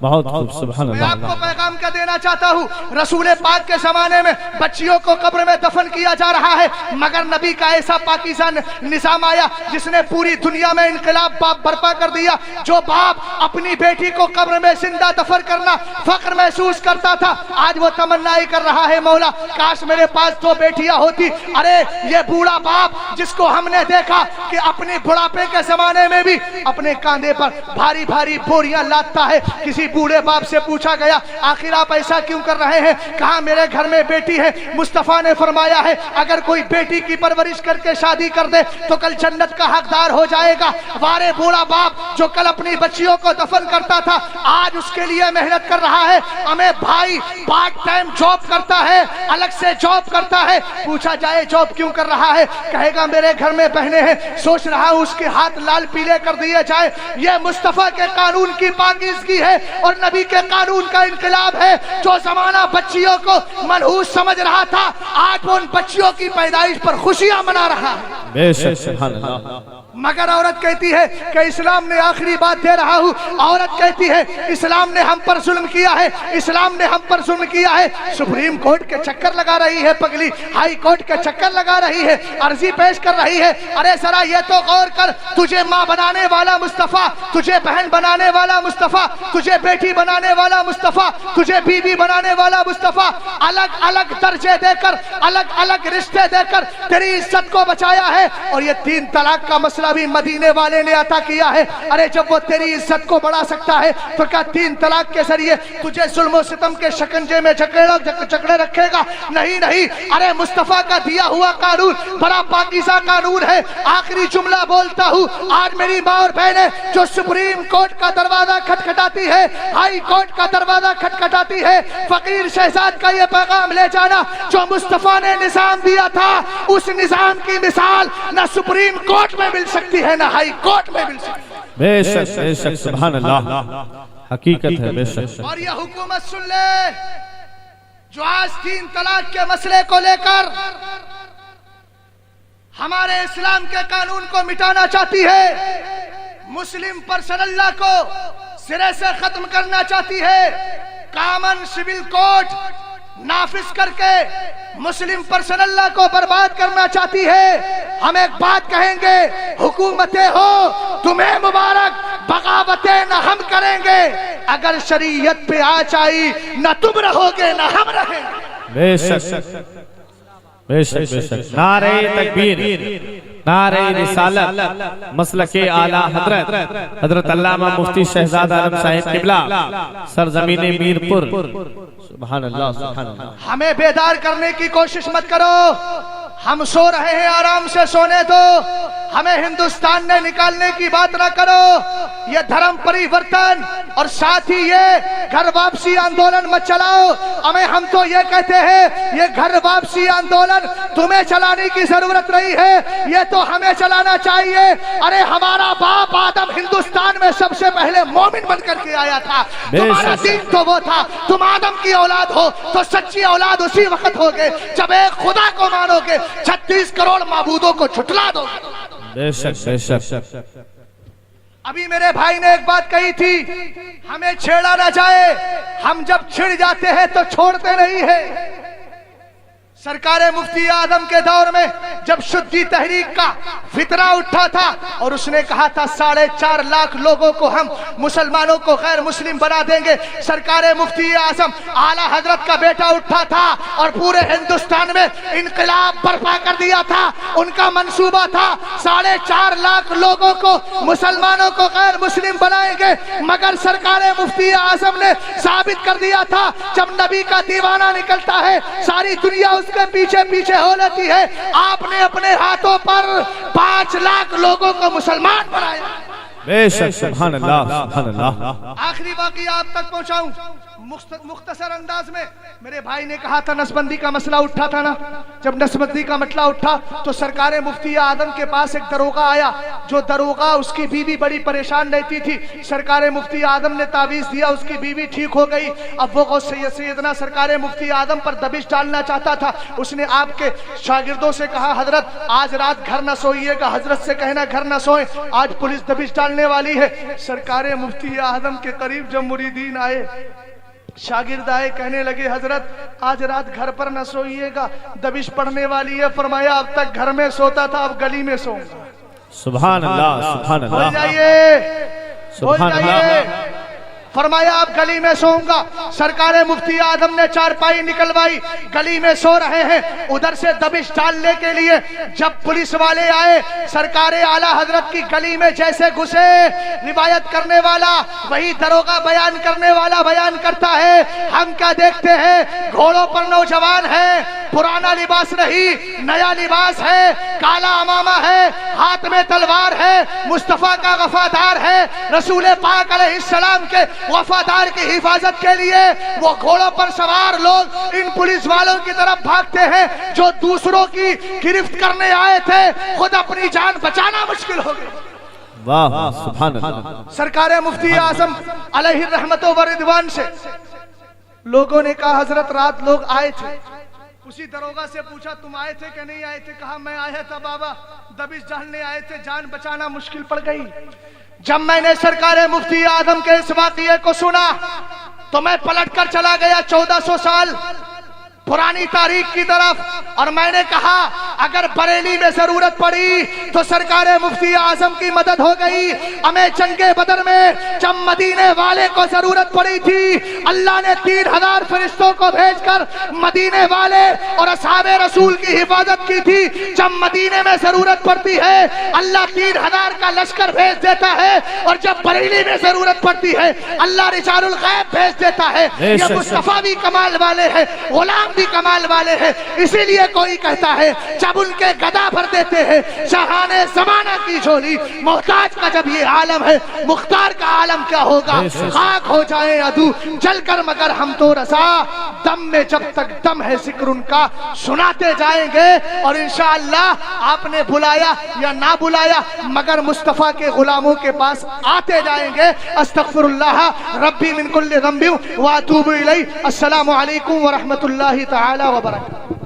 बहुत खूब, सुभान मैं अल्लाह। आपको पैगाम क्या देना चाहता हूँ, रसूल पाक के जमाने में बच्चियों को कब्र में दफन किया जा रहा है, मगर नबी का ऐसा पाकिस्तान निजाम आया जिसने पूरी दुनिया में इनकलाब बर्पा कर दिया। जो बाप अपनी बेटी को कब्र में जिंदा दफन करना फख्र महसूस करता था, आज वो तमन्ना ही कर रहा है, मौला काश मेरे पास 2 बेटियां होती। अरे ये बूढ़ा बाप जिसको हमने देखा कि अपने बुढ़ापे के जमाने में भी अपने कांधे पर भारी भारी बोरियां लादता है। किसी बूढ़े बाप से पूछा गया, आखिर आप ऐसा क्यों कर रहे हैं? कहा मेरे घर में बेटी है। मुस्तफा ने फरमाया है, अगर कोई बेटी की परवरिश करके शादी कर दे तो कल जन्नत का हकदार हो जाएगा। वारे बूढ़ा बाप जो कल अपनी बच्चियों को दफन करता था, आज उसके लिए मेहनत कर रहा है। हमें भाई पार्ट टाइम जॉब करता है, अलग से जॉब करता है। पूछा जाए जॉब क्यों कर रहा है, कहेगा मेरे घर में बहनें हैं, सोच रहा हूं उसके हाथ लाल पीले कर दिए जाए। ये मुस्तफा के कानून की पाकीज़गी है और नबी के कानून का इनकलाब है। जो जमाना बच्चियों को मनहूस समझ रहा था, आज वो उन बच्चियों की पैदाइश पर खुशियां मना रहा है। बेशक, सुभान अल्लाह। मगर औरत कहती है कि इस्लाम ने, आखिरी बात दे रहा हूँ, औरत कहती है इस्लाम ने हम पर जुल्म किया है, इस्लाम ने हम पर जुल्म किया है। सुप्रीम कोर्ट के चक्कर लगा रही है पगली, हाई कोर्ट के चक्कर लगा रही है, अर्जी पेश कर रही है। अरे जरा ये तो गौर कर, तुझे माँ बनाने वाला मुस्तफा, तुझे बहन बनाने वाला मुस्तफा, तुझे बेटी बनाने वाला मुस्तफा, तुझे बीवी बनाने वाला मुस्तफा, अलग अलग दर्जे देकर, अलग अलग रिश्ते देकर तेरी इज्जत को बचाया है। और ये 3 तलाक का मसला भी मदीने वाले ने अता किया है। अरे जब वो तेरी इज्जत को बढ़ा सकता है तो क्या 3 तलाक के जरिए तुझे जुल्म और सितम के शिकंजे में जकड़े रखेगा? नहीं नहीं। अरे मुस्तफा का दिया हुआ कानून बड़ा पाकीज़ा कानून है। आखिरी जुमला बोलता हूँ, आज मेरी माँ और बहनें जो सुप्रीम कोर्ट का दरवाजा खटखटाती है, हाई कोर्ट का दरवाजा खटखटाती है, फकीर शहजाद का ये पैगाम ले जाना, जो मुस्तफा ने निजाम दिया था, उस निजाम की मिसाल न सुप्रीम कोर्ट में मिल सकती है, न हाई कोर्ट में मिल सकती है। बेशक, बेशक, सुभान अल्लाह, हकीकत है, बेशक। और ये हुकूमत सुन ले, जो आज 3 तलाक के मसले को लेकर हमारे इस्लाम के कानून को मिटाना चाहती है, मुस्लिम पर्सनल लॉ को सिरे से खत्म करना चाहती है, कॉमन सिविल कोड नाफिज करके मुस्लिम पर्सनल लॉ को बर्बाद करना चाहती है। हम एक बात कहेंगे, हुकूमतें हो तुम्हें मुबारक, बगावतें न हम करेंगे। अगर शरीयत पे आँच आई, न तुम रहोगे न हम रहेंगे। बेशक, बेशक, बेशक। नारे तकबीर, नारे रिसालत, मसलके आला हजरत अल्लामा मुफ्ती शहजाद आलम साहिब किबला, सरजमीन मीरपुर। सुभान अल्लाह, सुभान अल्लाह। हमें बेदार करने की कोशिश मत करो, हम सो रहे हैं, आराम से सोने दो। हमें हिंदुस्तान ने निकालने की बात ना करो। ये धर्म परिवर्तन और साथ ही ये घर वापसी आंदोलन मत चलाओ। हमें हम तो ये कहते हैं, ये घर वापसी आंदोलन तुम्हें चलाने की जरूरत नहीं है, ये तो हमें चलाना चाहिए। अरे हमारा बाप आदम हिंदुस्तान में सबसे पहले मोमिन बनकर के आया था, तुम्हारा दीन तो वो था। तुम आदम की औलाद हो तो सच्ची औलाद उसी वक्त होगे जब एक खुदा को मानोगे, 36 करोड़ माबूदों को छुटला दोगे। बेशक, बेशक। अभी मेरे भाई ने एक बात कही थी, हमें छेड़ा ना जाए, हम जब छिड़ जाते हैं तो छोड़ते नहीं है। सरकार मुफ्ती आजम के दौर में जब शुद्धि तहरीक का फितरा उठा था और उसने कहा था 4.5 लाख लोगों को हम मुसलमानों को गैर मुस्लिम बना देंगे, सरकार मुफ्ती आजम आला हजरत का बेटा उठा था और पूरे हिंदुस्तान में इनकलाब बर्पा कर दिया था। उनका मंसूबा था 4.5 लाख लोगों को मुसलमानों को गैर मुस्लिम बनाएंगे, मगर सरकार मुफ्ती आजम ने साबित कर दिया था, जब नबी का दीवाना निकलता है सारी दुनिया उसके पीछे पीछे हो लेती है। आपने अपने हाथों पर 5 लाख लोगों को मुसलमान बनाया। بے شک سبحان اللہ سبحان اللہ. آخری واقعہ آپ تک پہنچاؤں مختصر انداز میں. میرے بھائی نے کہا تھا نسبندی کا مسئلہ اٹھا تھا نا. جب نسبندی کا مسئلہ اٹھا تو سرکار مفتی اعظم کے پاس ایک دروغہ آیا. جو دروغہ اس کی بیوی بڑی پریشان رہتی تھی. سرکار مفتی اعظم نے تعویذ دیا, اس کی بیوی ٹھیک ہو گئی. اب وہ سیدنا سرکار مفتی اعظم پر دبش ڈالنا چاہتا تھا. اس نے آپ کے شاگردوں سے کہا حضرت آج رات گھر نہ سوئیے گا, حضرت سے کہنا گھر نہ سوئیں, آج پولیس دبش ڈالنے والی ہے. سرکار مفتی اعظم کے قریب جب مریدین آئے, شاگرد آئے, کہنے لگے حضرت آج رات گھر پر نہ سوئیے گا, دبش پڑنے والی ہے. فرمایا اب تک گھر میں سوتا تھا, اب گلی میں سوؤں گا. سبحان اللہ سبحان بول اللہ جائیے, بول سبحان جائیے. اللہ. فرمایا اب گلی میں سوؤں گا. سرکار مفتی اعظم نے چارپائی نکلوائی, گلی میں سو رہے ہیں. ادھر سے دبش ڈالنے کے لیے جب پولیس والے آئے, سرکار اعلیٰ حضرت کی گلی میں جیسے گھسے, روایت کرنے والا وہی دروغہ بیان کرنے والا بیان کرتا ہے. ہم کیا دیکھتے ہیں, گھوڑوں پر نوجوان ہے, پرانا لباس نہیں نیا لباس ہے, کالا امامہ ہے, ہاتھ میں تلوار ہے, مصطفیٰ کا وفادار ہے, رسول پاک علیہ السلام کے وفادار کی حفاظت کے لیے وہ گھوڑوں پر سوار لوگ ان پولیس والوں کی طرف بھاگتے ہیں جو دوسروں کی گرفت کرنے آئے تھے. خود اپنی جان بچانا مشکل ہو گئی. واہ واہ سبحان اللہ. سرکار مفتی اعظم علیہ الرحمت و رضوان سے لوگوں نے کہا حضرت رات لوگ آئے تھے. اسی دروغہ سے پوچھا تم آئے تھے کہ نہیں آئے تھے؟ کہا میں آیا تھا بابا, دبش ڈالنے آئے تھے, جان بچانا مشکل پڑ گئی. جب میں نے سرکار مفتی اعظم کے اس واقعے کو سنا تو میں پلٹ کر چلا گیا 1400 سال پرانی تاریخ کی طرف, اور میں نے کہا اگر بریلی میں ضرورت پڑی تو سرکار مفتی اعظم کی مدد ہو گئی. ہمیں جنگ بدر میں جب مدینے والے کو ضرورت پڑی تھی, اللہ نے 3000 فرشتوں کو بھیج کر مدینے والے اور اصحاب رسول کی حفاظت کی تھی. جب مدینے میں ضرورت پڑتی ہے اللہ 3000 کا لشکر بھیج دیتا ہے, اور جب بریلی میں ضرورت پڑتی ہے اللہ رجال الغیب بھیج دیتا ہے. یہ مصطفیٰ بھی کمال والے ہیں, غلام بھی کمال والے ہیں. اسی لیے کوئی کہتا ہے جب ان کے گدا بھر دیتے ہیں شاہان زمانہ کی جھولی, محتاج کا جب یہ عالم ہے مختار کا عالم کیا ہوگا. خاک ہو جائیں عدو جل کر مگر ہم تو رضا, دم میں جب تک دم ہے ذکر ان کا سناتے جائیں گے. اور انشاءاللہ آپ نے بلایا یا نہ بلایا مگر مصطفیٰ کے غلاموں کے پاس آتے جائیں گے. استغفر اللہ ربی من کل ذنب واتوب الیہ. السلام علیکم ورحمۃ اللہ تعالی وبرکاتہ.